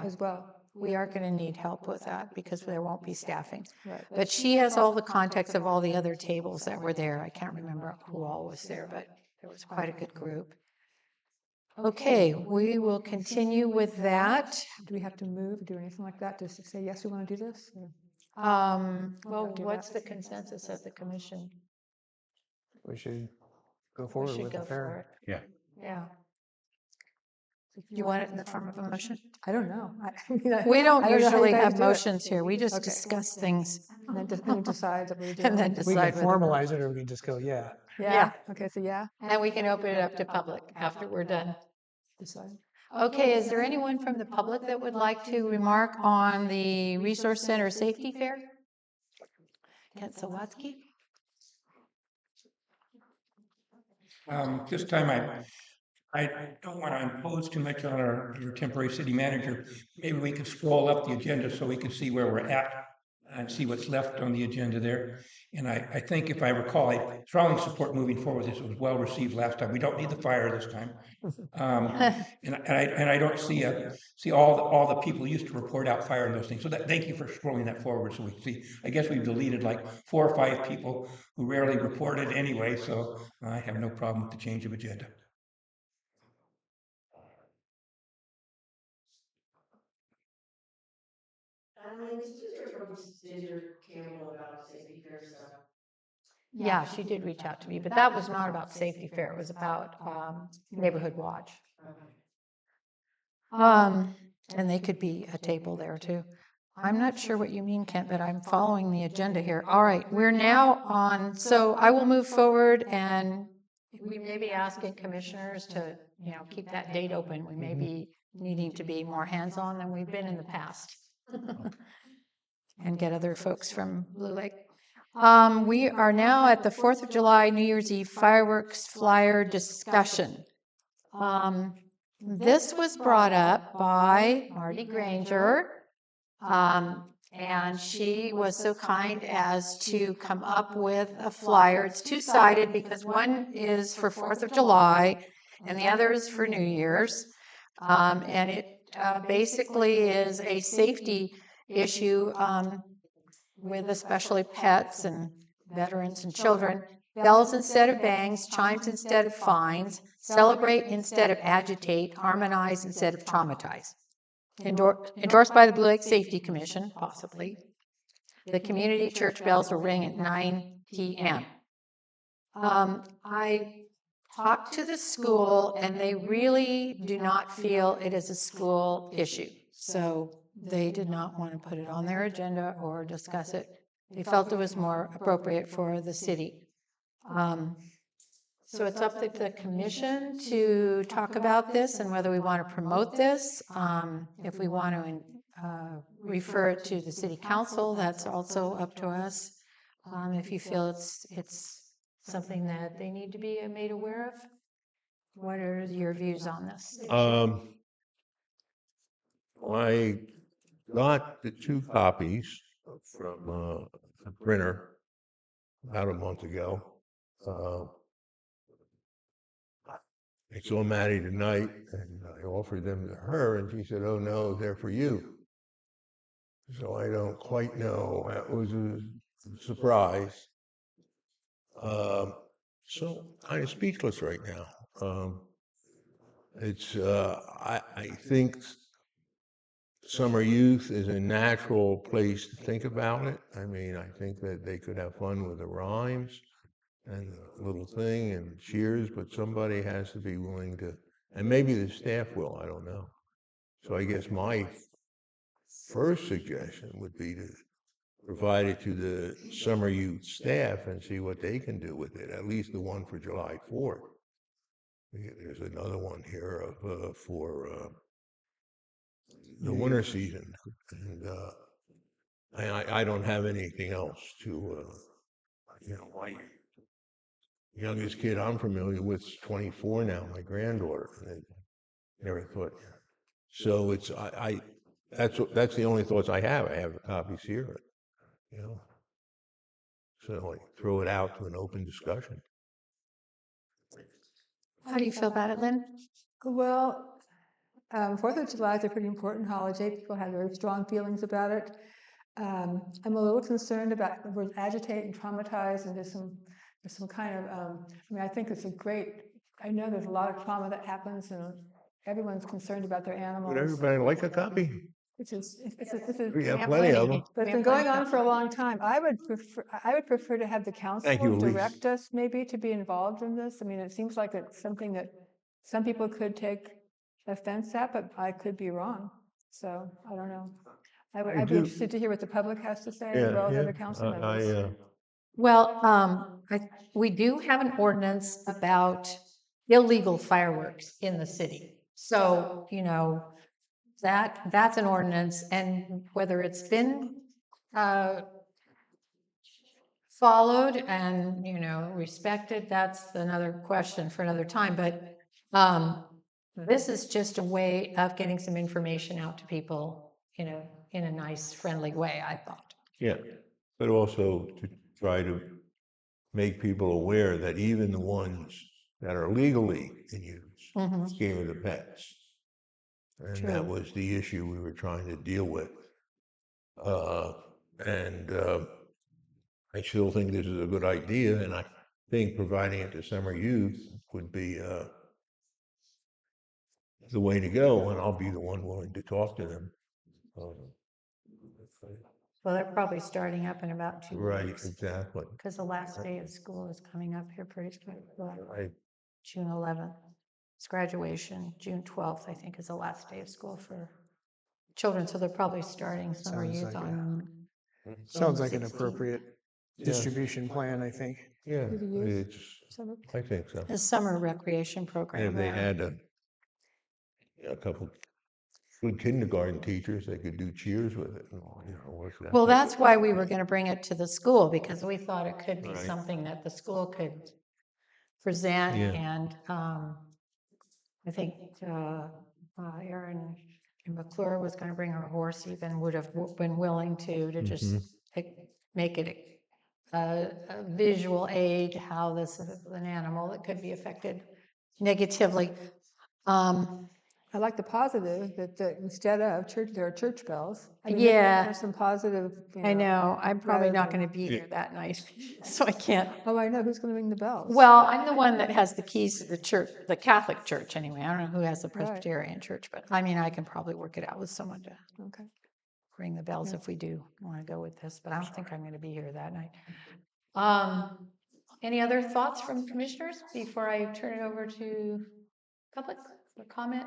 as well. We are going to need help with that because there won't be staffing. Right. But she has all the contacts of all the other tables that were there. I can't remember who all was there, but there was quite a good group. Okay, we will continue with that. Do we have to move or do anything like that to say, yes, we want to do this? Well, what's the consensus of the commission? We should go We forward should with go the for fair. it. Yeah. Yeah. You want it in the form of a motion? I don't know. We don't I don't know how you usually guys have do it. motions here. We just Okay. discuss things. And then just decide that we do. And then We can decide whether. formalize it or we can just go, yeah. Yeah. Okay, so yeah. And we can open it up to public after we're done. Decide. Okay, is there anyone from the public that would like to remark on the Resource Center Safety Fair? Kent Sawatsky? This time I don't want to impose too much on our temporary city manager. Maybe we could scroll up the agenda so we can see where we're at and see what's left on the agenda there. And I think if I recall, I strongly support moving forward. This was well received last time. We don't need the fire this time. And I don't see all the people who used to report out fire and those things. So thank you for scrolling that forward. So we see, I guess we've deleted like 4 or 5 people who rarely reported anyway. So I have no problem with the change of agenda. Yeah, she did reach out to me, but that was not about Safety Fair. It was about Neighborhood Watch. And they could be a table there too. I'm not sure what you mean, Kent, but I'm following the agenda here. All right, we're now on, so I will move forward and we may be asking commissioners to, keep that date open. We may be needing to be more hands-on than we've been in the past. And get other folks from Blue Lake. We are now at the 4th of July, New Year's Eve fireworks flyer discussion. This was brought up by Marty Granger, and she was so kind as to come up with a flyer. It's two-sided because one is for 4th of July and the other is for New Year's. And it basically is a safety issue with especially pets and veterans and children. Bells instead of bangs, chimes instead of fines, celebrate instead of agitate, harmonize instead of traumatize. Endorsed by the Blue Lake Safety Commission, possibly. The community church bells will ring at 9 p.m. I talked to the school and they really do not feel it is a school issue. So they did not want to put it on their agenda or discuss it. They felt it was more appropriate for the city. So it's up to the commission to talk about this and whether we want to promote this, if we want to refer it to the city council, that's also up to us. If you feel it's something that they need to be made aware of. What are your views on this? I got the 2 copies from a printer about a month ago. I saw Maddie tonight, and I offered them to her, and she said, "Oh no, they're for you." So I don't quite know. That was a surprise. So kind of speechless right now. I think summer youth is a natural place to think about it. I mean, I think that they could have fun with the rhymes and the little thing and cheers, but somebody has to be willing to, and maybe the staff will, I don't know. So I guess my first suggestion would be to provide it to the summer youth staff and see what they can do with it, at least the one for July 4th. There's another one here for the winter season, and I don't have anything else to, my youngest kid I'm familiar with is 24 now, my granddaughter, and I never thought. So it's, that's the only thoughts I have. I have the copies here, so I throw it out to an open discussion. How do you feel about it, Lynn? Well, 4th of July is a pretty important holiday. People have very strong feelings about it. I'm a little concerned about the word agitate and traumatize, and there's some kind of, I think it's I know there's a lot of trauma that happens, and everyone's concerned about their animals. Would everybody like a copy? We have plenty of them. But it's been going on for a long time. I would prefer to have the council direct us maybe to be involved in this. I mean, it seems like it's something that some people could take offense at, but I could be wrong. So I don't know. I'd be interested to hear what the public has to say as well as other council members. Well, we do have an ordinance about illegal fireworks in the city. So, that's an ordinance, and whether it's been followed and, respected, that's another question for another time. But this is just a way of getting some information out to people, in a nice, friendly way, I thought. Yeah, but also to try to make people aware that even the ones that are legally in use came with the pets. And that was the issue we were trying to deal with. I still think this is a good idea, and I think providing it to summer youth would be the way to go, and I'll be the one willing to talk to them. Well, they're probably starting up in about 2 weeks. Right, exactly. Because the last day of school is coming up here pretty soon. Right. June 11th. It's graduation. June 12th, I think, is the last day of school for children. So they're probably starting summer youth on. Sounds like an appropriate distribution plan, I think. Yeah, I think so. A summer recreation program. And if they had a couple good kindergarten teachers, they could do cheers with it. Well, that's why we were going to bring it to the school, because we thought it could be something that the school could present. And I think Erin McClure was going to bring her horse, even would have been willing to just make it a visual aid, how this is an animal that could be affected negatively. I like the positive that instead of church, there are church bells. There's some positive. I know. I'm probably not going to be here that night, so I can't. Oh, I know. Who's going to ring the bells? Well, I'm the one that has the keys to the church, the Catholic church anyway. I don't know who has the Presbyterian church, but I mean, I can probably work it out with someone to ring the bells if we do want to go with this, but I don't think I'm going to be here that night. Any other thoughts from commissioners before I turn it over to public for comment?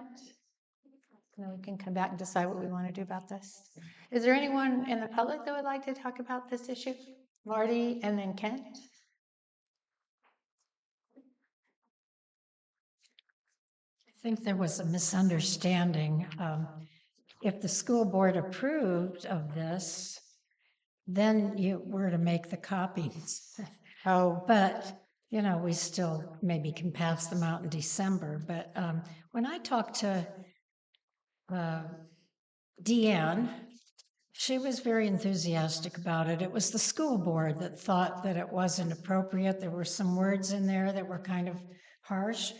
And then we can come back and decide what we want to do about this. Is there anyone in the public that would like to talk about this issue? Marty and then Kent? I think there was a misunderstanding. if the school board approved of this, then you were to make the copies. Oh, But, you know, we still maybe can pass them out in December. But when I talked to Deanne, she was very enthusiastic about it. It was the school board that thought that it wasn't appropriate. There were some words in there that were kind of harsh,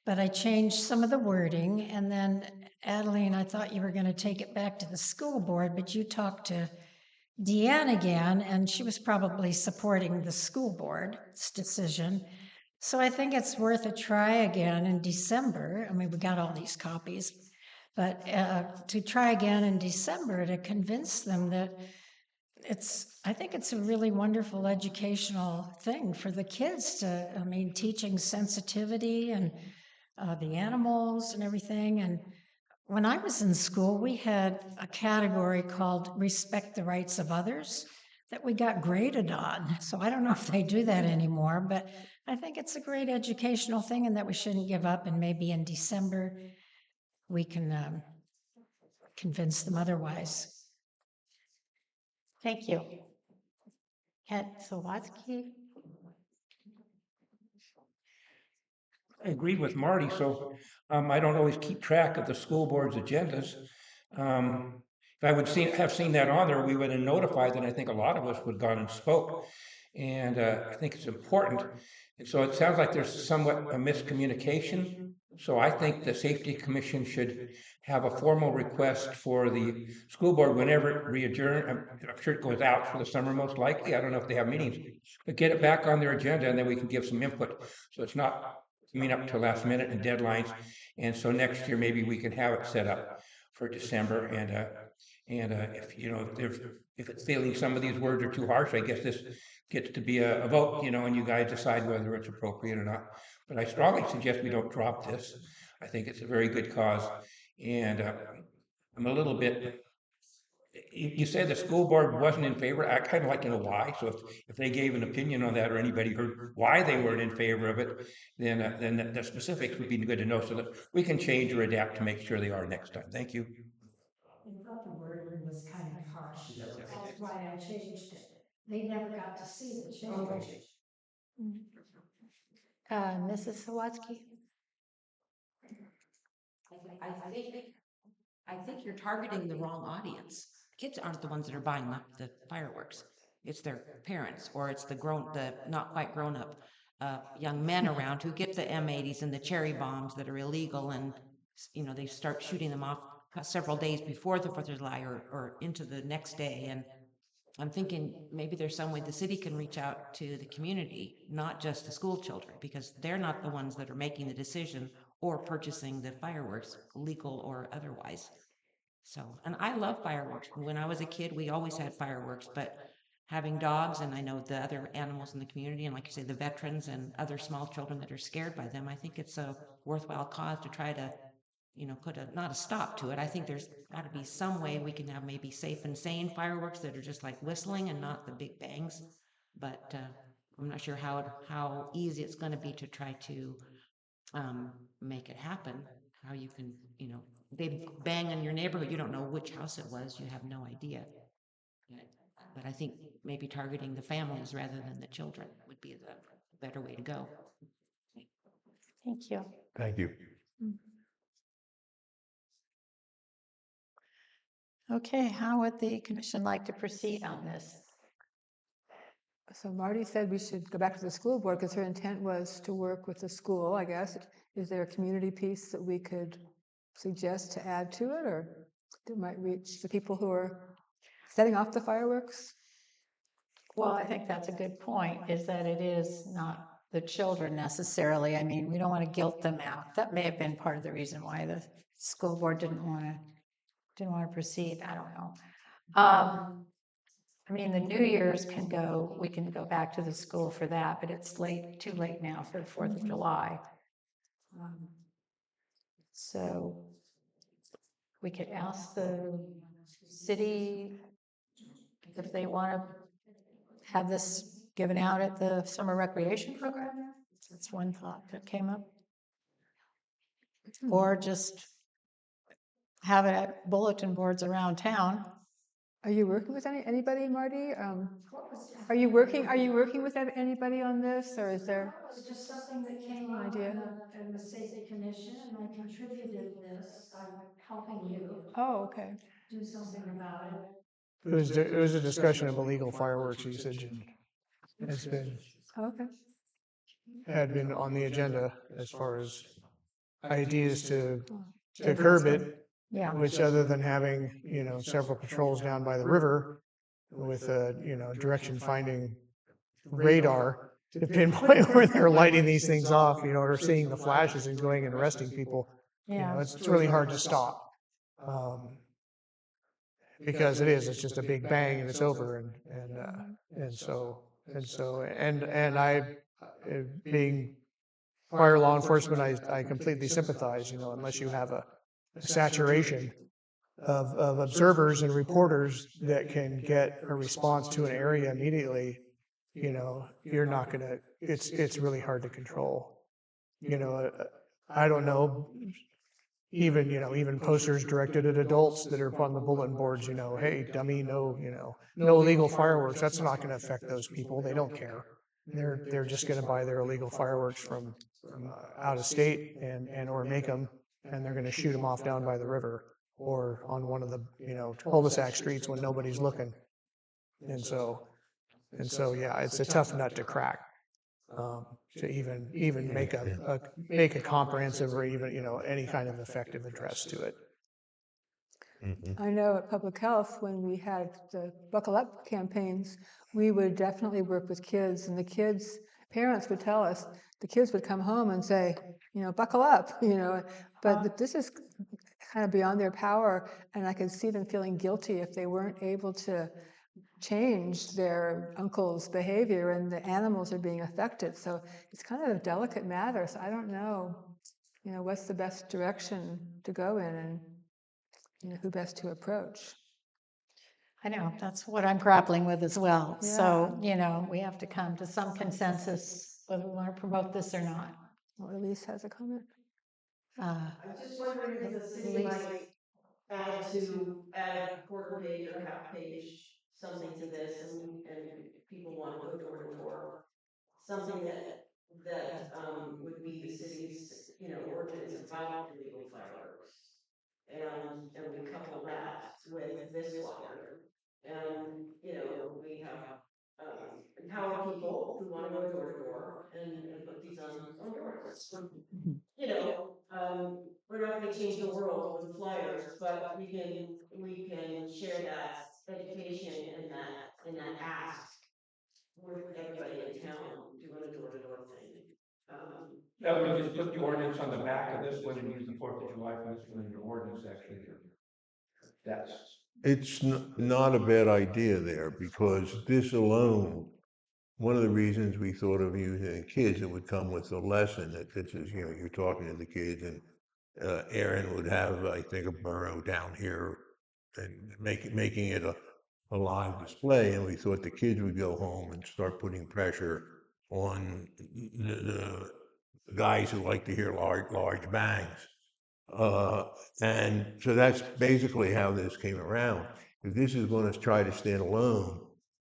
but I changed some of the wording. And then, Adeline, I thought you were going to take it back to the school board, but you talked to Deanne again, and she was probably supporting the school board's decision. So I think it's worth a try again in December. I mean, we got all these copies, but to try again in December to convince them that I think it's a really wonderful educational thing for the kids to, I mean, teaching sensitivity and the animals and everything. And when I was in school, we had a category called Respect the Rights of Others that we got graded on. So I don't know if they do that anymore, but I think it's a great educational thing and that we shouldn't give up. And maybe in December, we can convince them otherwise. thank you. Ed Sawatsky? I agreed with Marty, so I don't always keep track of the school board's agendas. If I would have seen that on there, we would have notified, and I think a lot of us would have gone and spoke. And I think it's important. And so it sounds like there's somewhat a miscommunication. So I think the Safety Commission should have a formal request for the school board whenever it re-adjourn. I'm sure it goes out for the summer most likely. I don't know if they have meetings, but get it back on their agenda and then we can give some input. So it's not coming up to last minute and deadlines. And so next year, maybe we can have it set up for December. And if, you know, if it's feeling some of these words are too harsh, I guess this gets to be a vote, you know, and you guys decide whether it's appropriate or not. But I strongly suggest we don't drop this. I think it's a very good cause. And I'm a little bit, you said the school board wasn't in favor. I kind of like to know why. So if they gave an opinion on that or anybody heard why they weren't in favor of it, then the specifics would be good to know so that we can change or adapt to make sure they are next time. Thank you. I thought the wording was kind of harsh. That's why I changed it. They never got to see the change. Mrs. Sawatsky? I think you're targeting the wrong audience. Kids aren't the ones that are buying the fireworks. It's their parents, or it's the not quite grown up young men around who get the M80s and the cherry bombs that are illegal, and you know they start shooting them off several days before the 4th of July or into the next day. And I'm thinking maybe there's some way the city can reach out to the community, not just the school children, because they're not the ones that are making the decision or purchasing the fireworks, legal or otherwise. So, and I love fireworks. When I was a kid, we always had fireworks, but having dogs and I know the other animals in the community, and like you say, the veterans and other small children that are scared by them, I think it's a worthwhile cause to try to, you know, put not a stop to it. I think there's got to be some way we can have maybe safe and sane fireworks that are just like whistling and not the big bangs. But I'm not sure how easy it's going to be to try to make it happen. How you can, you know, they bang in your neighborhood. You don't know which house it was. You have no idea. But I think maybe targeting the families rather than the children would be the better way to go. Thank you. Thank you. Okay, how would the commission like to proceed on this? So Marty said we should go back to the school board because her intent was to work with the school, I guess. Is there a community piece that we could suggest to add to it, or that might reach the people who are setting off the fireworks? Well, I think that's a good point, is that it is not the children necessarily. I mean, we don't want to guilt them out. That may have been part of the reason why the school board didn't want to proceed. I don't know. I mean, the New Year's we can go back to the school for that, but it's too late now for the 4th of July. So we could ask the city if they want to have this given out at the summer recreation program. That's one thought that came up. Or just have it at bulletin boards around town. Are you working with anybody, Marty? Are you working with anybody on this, or is there? It was just something that came up in the safety commission, and I contributed this. I'm helping you Oh, okay. do something about it. It was a discussion of illegal fireworks usage, and it's been Okay. had been on the agenda as far as ideas to curb it. Yeah. Which, other than having several patrols down by the river with direction finding radar to pinpoint where they're lighting these things off, or seeing the flashes and going and arresting people. Yeah. It's really hard to stop. Because it's just a big bang and it's over, and I, being prior law enforcement, I completely sympathize. Unless you have a saturation of observers and reporters that can get a response to an area immediately, you're not gonna. It's really hard to control. I don't know. Even posters directed at adults that are upon the bulletin boards, hey, dummy, no illegal fireworks. That's not going to affect those people. They don't care. They're just going to buy their illegal fireworks from out of state or make them, and they're going to shoot them off down by the river or on one of the cul-de-sac streets when nobody's looking. And so yeah, it's a tough nut to crack. To even make a comprehensive or even any kind of effective address to it. I know at Public Health, when we had the Buckle Up campaigns, we would definitely work with kids, and parents would tell us, the kids would come home and say, buckle up, but this is kind of beyond their power, and I could see them feeling guilty if they weren't able to change their uncle's behavior, and the animals are being affected. So it's kind of a delicate matter. So I don't know, what's the best direction to go in, and who best to approach. I know, that's what I'm grappling with as well. So, we have to come to some consensus whether we want to promote this or not. Well, Elise has a comment. I'm just wondering if the city might add a quarter page or half page, something to this, and people want to go door to door. Something that would be the city's, ordinance about illegal fireworks. And we couple that with this flyer. And, we have, empower people who want to go door to door and put these on doors. We're not going to change the world with flyers, but we can share that education and that ask with everybody in town doing a door to door thing. That would just put the ordinance on the back of this one and use the 4th of July for this one in your ordinance section. That's. It's not a bad idea there, because this alone, one of the reasons we thought of using kids, it would come with a lesson that this is, you're talking to the kids, and Aaron would have, I think, a burro down here and making it a live display. And we thought the kids would go home and start putting pressure on the guys who like to hear large bangs. And so that's basically how this came around. If this is going to try to stand alone,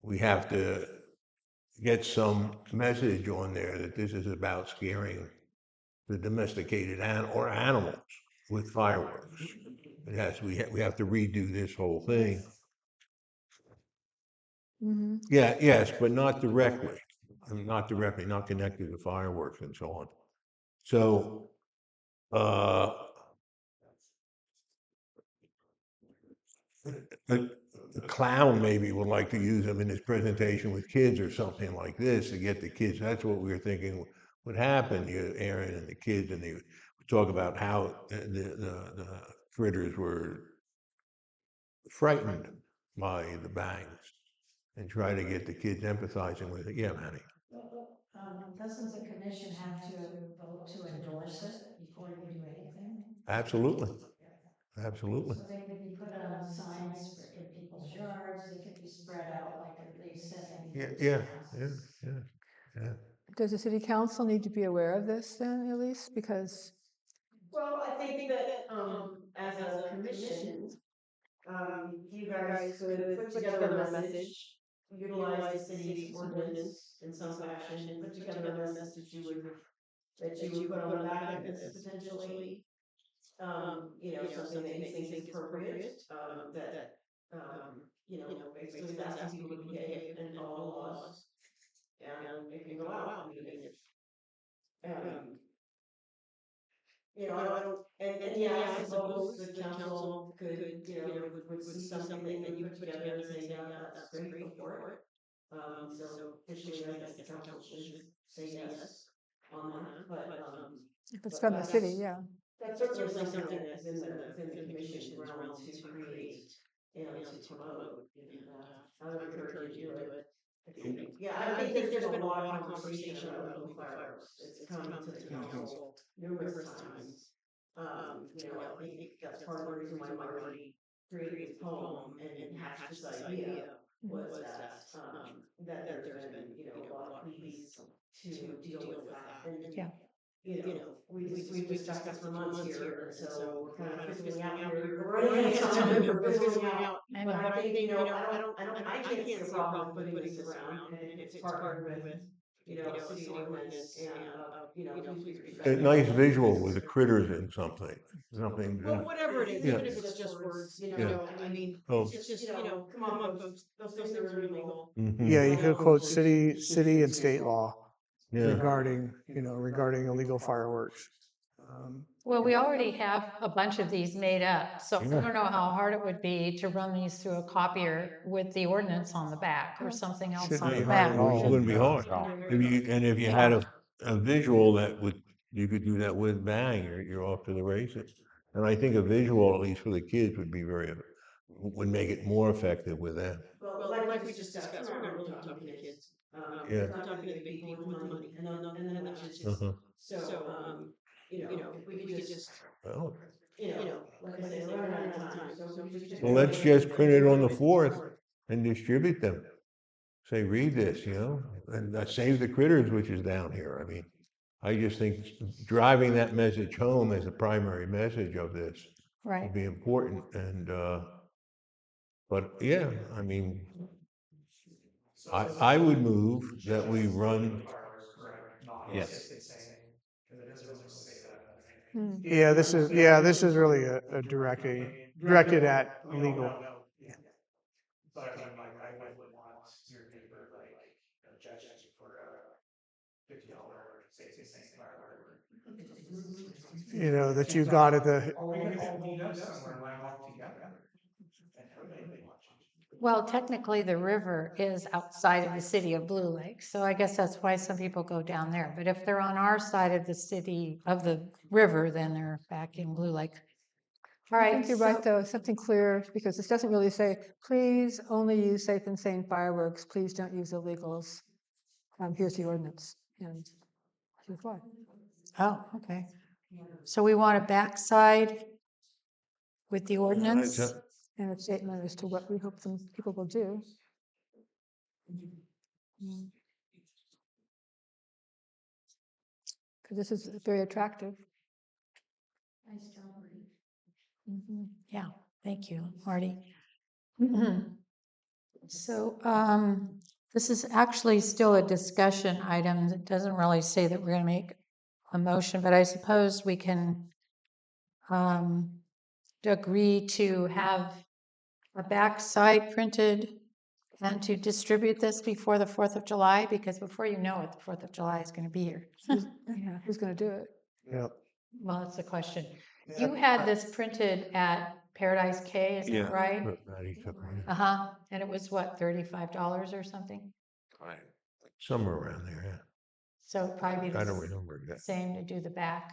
we have to get some message on there that this is about scaring the domesticated animals with fireworks. We have to redo this whole thing. Mm-hmm. Yeah, yes, but not directly. Not connected to fireworks and so on. So, the clown maybe would like to use them in his presentation with kids or something like this to get the kids. That's what we were thinking would happen. Aaron and the kids, and they would talk about how the critters were frightened by the bangs and try to get the kids empathizing with it. Yeah, Manny. Doesn't the commission have to vote to endorse it before you do anything? Absolutely. Absolutely. So they could be put on signs in people's yards, they could be spread out like they said. Yeah. Does the city council need to be aware of this then, Elise? Because Well, I think that as as a commission, you guys could put together a message, utilize the city's ordinance in some fashion, put together a message that you would put on the back of this potentially. Something that you think is appropriate, basically is asking people to behave and follow the laws. And it can go out, I mean, I don't, and yeah, I suppose the council could, would see something that you put together and say, yeah, that's great, go for it. So officially, I guess the council should say yes on that, but, If it's from the city, yeah. that's certainly something that is within the commission's realm to create and to promote, I would encourage you to do it. I think there's been a lot of conversation about local fireworks. It's come to the council numerous times. I think that's part of the reason why Marty created the poem and hatched this idea was that there's been, a lot of pleas to deal with that. And, we've discussed this for months here, and so we're kind of fizzling out here. We're running out of time, we're fizzling out. But I think, I can't see a problem with putting this around, and if it's partnered with, city ordinance and, A nice visual with the critters and something. well, whatever it is, Yeah. even if it's just words, Yeah. I mean, Oh. it's just, come on, folks, those things are illegal. Mhm. Yeah, you could quote city and state law Yeah. regarding illegal fireworks. Well, we already have a bunch of these made up, so I Yeah. don't know how hard it would be to run these through a copier with the ordinance on the back or something else Shouldn't on be the hard back. at all. It wouldn't be hard. If you had a visual you could do that with, bang, you're off to the races. And I think a visual, at least for the kids, would make it more effective with them. Well, like we just discussed, we're not really talking to kids. Yeah. We're talking to the people with money, and then the matches. Uh-huh. So, if we could just, Well, like I say, we're running out of time, so if we could just. well, let's just print it on the 4th and distribute them. Say, read this, and save the critters, which is down here. I mean, I just think driving that message home as a primary message of this Right. would be important. And, but yeah, I mean, I would move that we run. Yes. Yeah, this is really a directed at illegal. But I mean, I would want your neighbor, judging for a $50 safety firework. That you got at the. Or we could all meet up somewhere and line walk together. And everybody watches. Well, technically, the river is outside of the city of Blue Lake, so I guess that's why some people go down there. But if they're on our side of the city, of the river, then they're back in Blue Lake. All I right. think you're right, though, something clear, because this doesn't really say, please only use safe and sane fireworks, please don't use illegals. Here's the ordinance, and here's why. Oh, okay. So we want a backside with the ordinance? And a statement as to what we hope some people will do. Because this is very attractive. Yeah, thank you, Marty. So this is actually still a discussion item that doesn't really say that we're going to make a motion, but I suppose we can agree to have a backside printed and to distribute this before the 4th of July, because before you know it, the 4th of July is going to be here. Yeah, who's going to do it? Yep. Well, that's the question. You had this printed at Paradise K, is that right? Uh-huh. And it was what, $35 or something? Right. Somewhere around there, yeah. So it'd probably be I don't remember the that. same to do the back.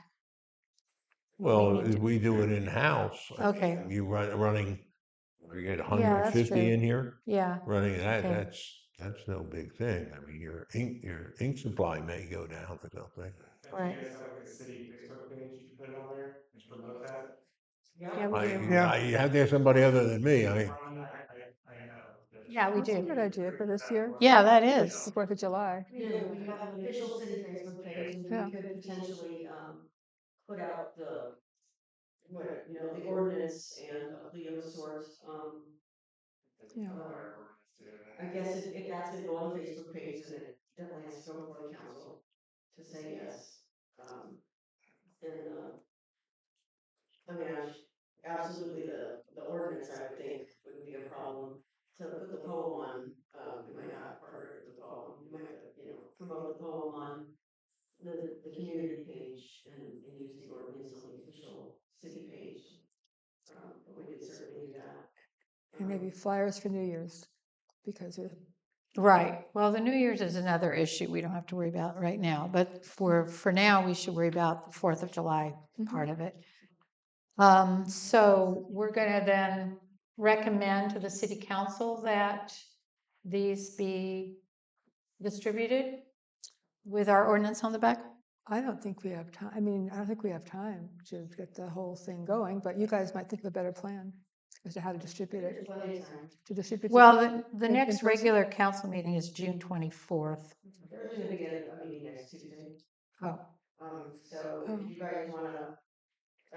Well, if we do it in-house. Okay. You running, you get Yeah, that's 150 true. in here. Yeah. Running that, Okay. that's no big thing. I mean, your ink supply may go down or something. Right. You guys have like a city Facebook page, you put it on there, and promote that. Yeah, we do. You have to have somebody other than me. I mean, I know. Yeah, we That's a do. good idea for this year. Yeah, that is. The 4th of July. We have an official city Facebook page, Yeah. we could potentially, put out the what, the ordinance and a plea of a sort, Yeah. I guess if that's gonna go on the Facebook page, then it definitely has to go before the council to say yes. And, I mean, absolutely the ordinance, I would think, wouldn't be a problem. To put the poem on, we might not partner with the poem, we might, promote the poem on the community page and use the ordinance on the official city page. But we could certainly do that. And maybe flyers for New Year's, because we're Right. Well, the New Year's is another issue we don't have to worry about right now, but for now, we should worry about the 4th of July part of it. So we're going to then recommend to the city council that these be distributed with our ordinance on the back. I don't think we have time. I mean, I don't think we have time to get the whole thing going, but you guys might think of a better plan as to how to distribute it. To distribute. Well, the in next person? regular council meeting is June 24th. We're gonna begin a meeting next Tuesday. Oh, So if you guys wanna,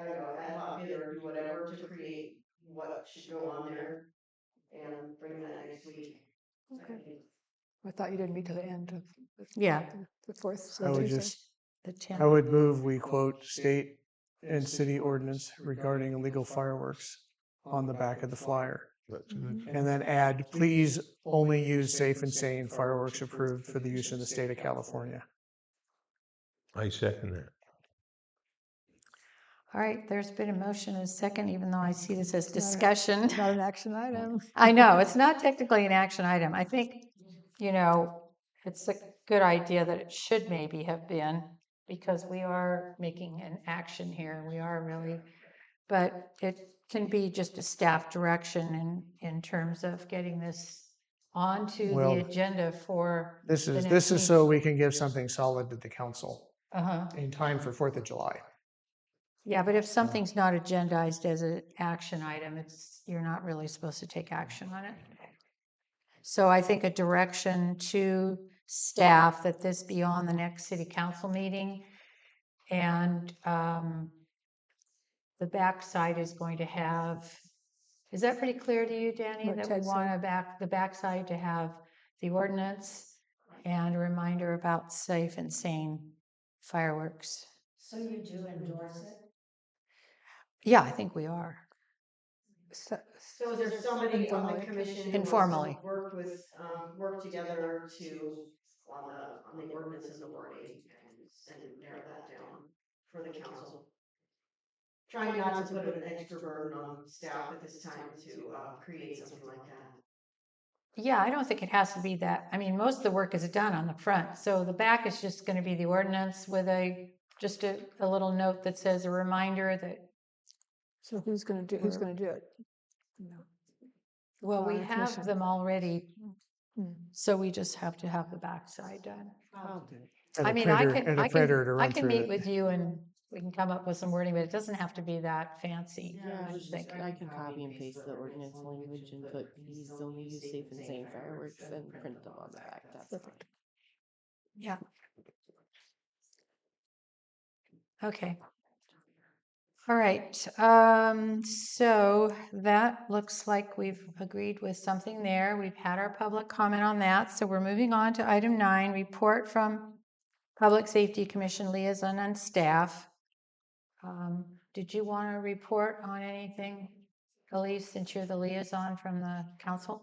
I don't know, ad hoc it or do whatever to create what should go on there and bring that next week. Okay. I thought you didn't meet till the end of yeah. the 4th. I would Tuesday. just, The 10th. I would move we quote state and city ordinance regarding illegal fireworks on the back of the flyer. That's good. And then add, please only use safe and sane fireworks approved for the use in the state of California. I second that. All right, there's been a motion and a second, even though I see this as not a- discussion. Not an action item. I know, it's not technically an action item. I think, it's a good idea that it should maybe have been, because we are making an action here. We are really, but it can be just a staff direction in terms of getting this onto Well, the agenda for. This the is, next this is meeting. so we can give something solid to the council Uh-huh. in time for 4th of July. Yeah, but if something's not agendized as an action item, you're not really supposed to take action on it. So I think a direction to staff that this be on the next city council meeting. And the backside is going to have, is that pretty clear to you, Danny? What That we Ted want said. the backside to have the ordinance and a reminder about safe and sane fireworks. So you do endorse it? Yeah, I think we are. So So is there somebody on the Informally. commission who Informally. wants to work together on the ordinance and the wording and narrow that down for the council? Trying not to put an extra burden on staff at this time to create something like that. Yeah, I don't think it has to be that. I mean, most of the work is done on the front. So the back is just going to be the ordinance with just a little note that says a reminder that. So who's going to do it? No. Well, we Our have commission. them already, so we just have to have the backside done. And I a mean, printer- I and a printer to can run through meet it. with you and we can come up with some wording, but it doesn't have to be that fancy. Yeah, I think. I can copy and paste the ordinance language and put please only use safe and sane fireworks and print them on the back. That's fine. Yeah. Okay. All right, so that looks like we've agreed with something there. We've had our public comment on that. So we're moving on to item 9, report from Public Safety Commission liaison and staff. Did you want to report on anything, Elise, since you're the liaison from the council?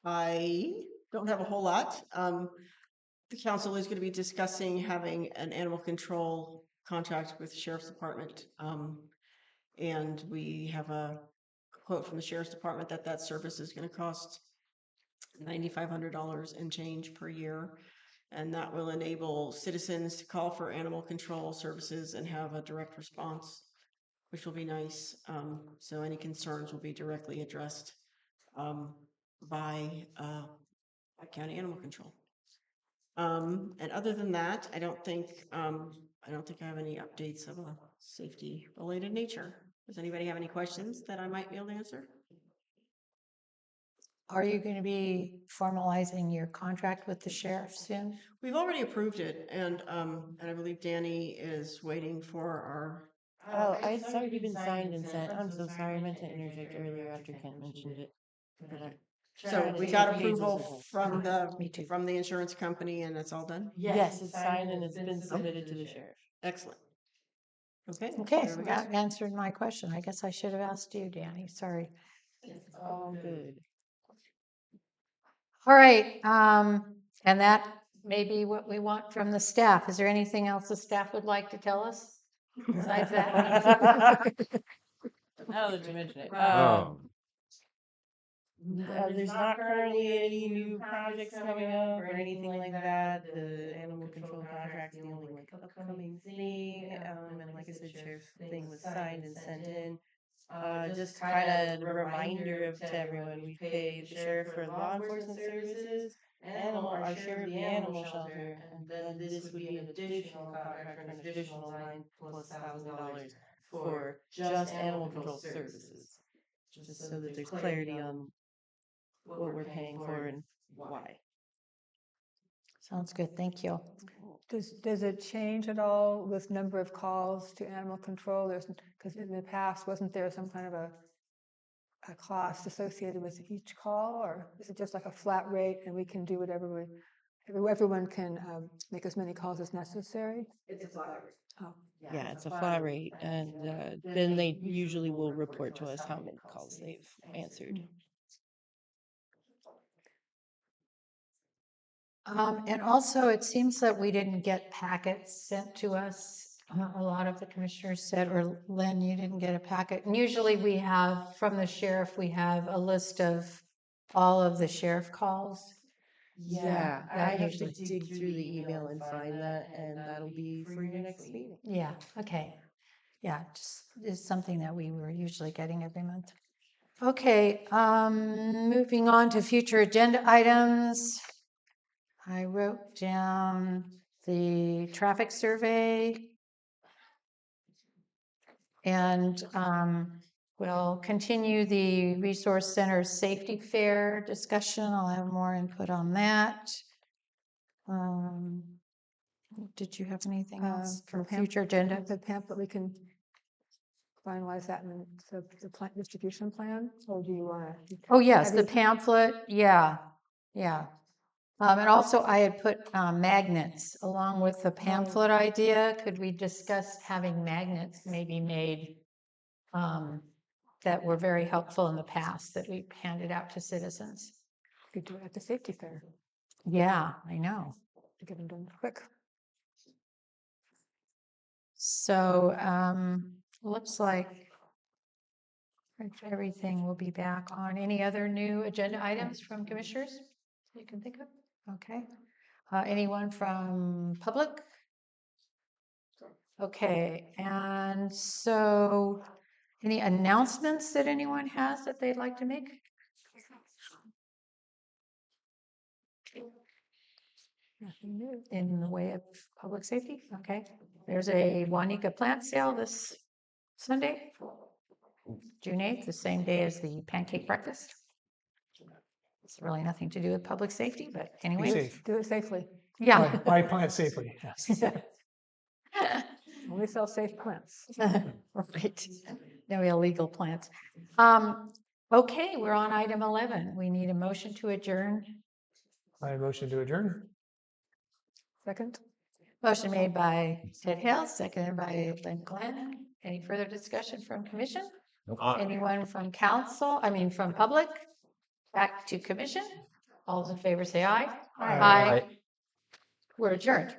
I don't have a whole lot. The council is going to be discussing having an animal control contract with the Sheriff's Department. And we have a quote from the Sheriff's Department that service is going to cost $9,500 and change per year. And that will enable citizens to call for animal control services and have a direct response, which will be nice. So any concerns will be directly addressed by county animal control. And other than that, I don't think I have any updates of a safety related nature. Does anybody have any questions that I might be able to answer? are you going to be formalizing your contract with the sheriff soon? We've already approved it, and I believe Danny is waiting for our. Oh, it's already been signed and sent. I'm so sorry. I meant to interject earlier after Kent mentioned it. But So we got approval from the insurance company, and it's all done? yes, it's signed and it's been submitted to the sheriff. Excellent. Okay. Okay, there we go. that answered my question. I guess I should have asked you, Danny. Sorry. It's all good. All right, and that may be what we want from the staff. Is there anything else the staff would like to tell us besides that? Now that you mention it. Oh, There's not currently any new projects coming up or anything like that. The animal control contract's the only like upcoming thing. And like I said, sheriff's thing was signed and sent in. Just kind of a reminder to everyone, we pay the sheriff for law enforcement services, our share of the animal shelter, and then this would be an additional contract for an additional line plus $1,000 for just animal control services. Just so that there's clarity on what we're paying for and why. Sounds good, thank you. Does it change at all with number of calls to animal control? Because in the past, wasn't there some kind of a cost associated with each call, or is it just like a flat rate and we can do whatever everyone can make as many calls as necessary? It's a flat rate. Oh, Yeah, it's a flat rate, and then they usually will report to us how many calls they've answered. And also, it seems that we didn't get packets sent to us. A lot of the commissioners said, or Lynn, you didn't get a packet. And usually we have, from the sheriff, we have a list of all of the sheriff calls. Yeah, I that have to usually- dig through the email and find that, and that'll be for your next meeting. Yeah, okay. Yeah, just is something that we were usually getting every month. Okay, moving on to future agenda items. I wrote down the traffic survey. And we'll continue the Resource Center Safety Fair discussion. I'll have more input on that. Did you have anything else for future agenda? The pamphlet, we can finalize that in the plant distribution plan, or do you want to? Oh, yes, the pamphlet, yeah, yeah. And also I had put magnets along with the pamphlet idea. Could we discuss having magnets maybe made that were very helpful in the past that we handed out to citizens? Could do it at the safety fair Yeah, I know. to get them done quick. So looks like everything will be back on. Any other new agenda items from commissioners you can think of? Okay. Anyone from public? Okay, and so any announcements that anyone has that they'd like to make? Nothing new in the way of public safety? Okay. There's a Wanika plant sale this Sunday, June 8th, the same day as the pancake breakfast. It's really nothing to do with public safety, but Be anyway. safe. Do it safely. Yeah. Buy plants safely. Yes. Only sell safe plants. Right. No illegal plants. Okay, we're on item 11. We need a motion to adjourn. I motion to adjourn. Second. Motion made by Ted Hale, seconded by Lynn Glenn. Any further discussion from commission? Anyone from from public? Back to commission? All those in favor say aye. Aye. We're adjourned.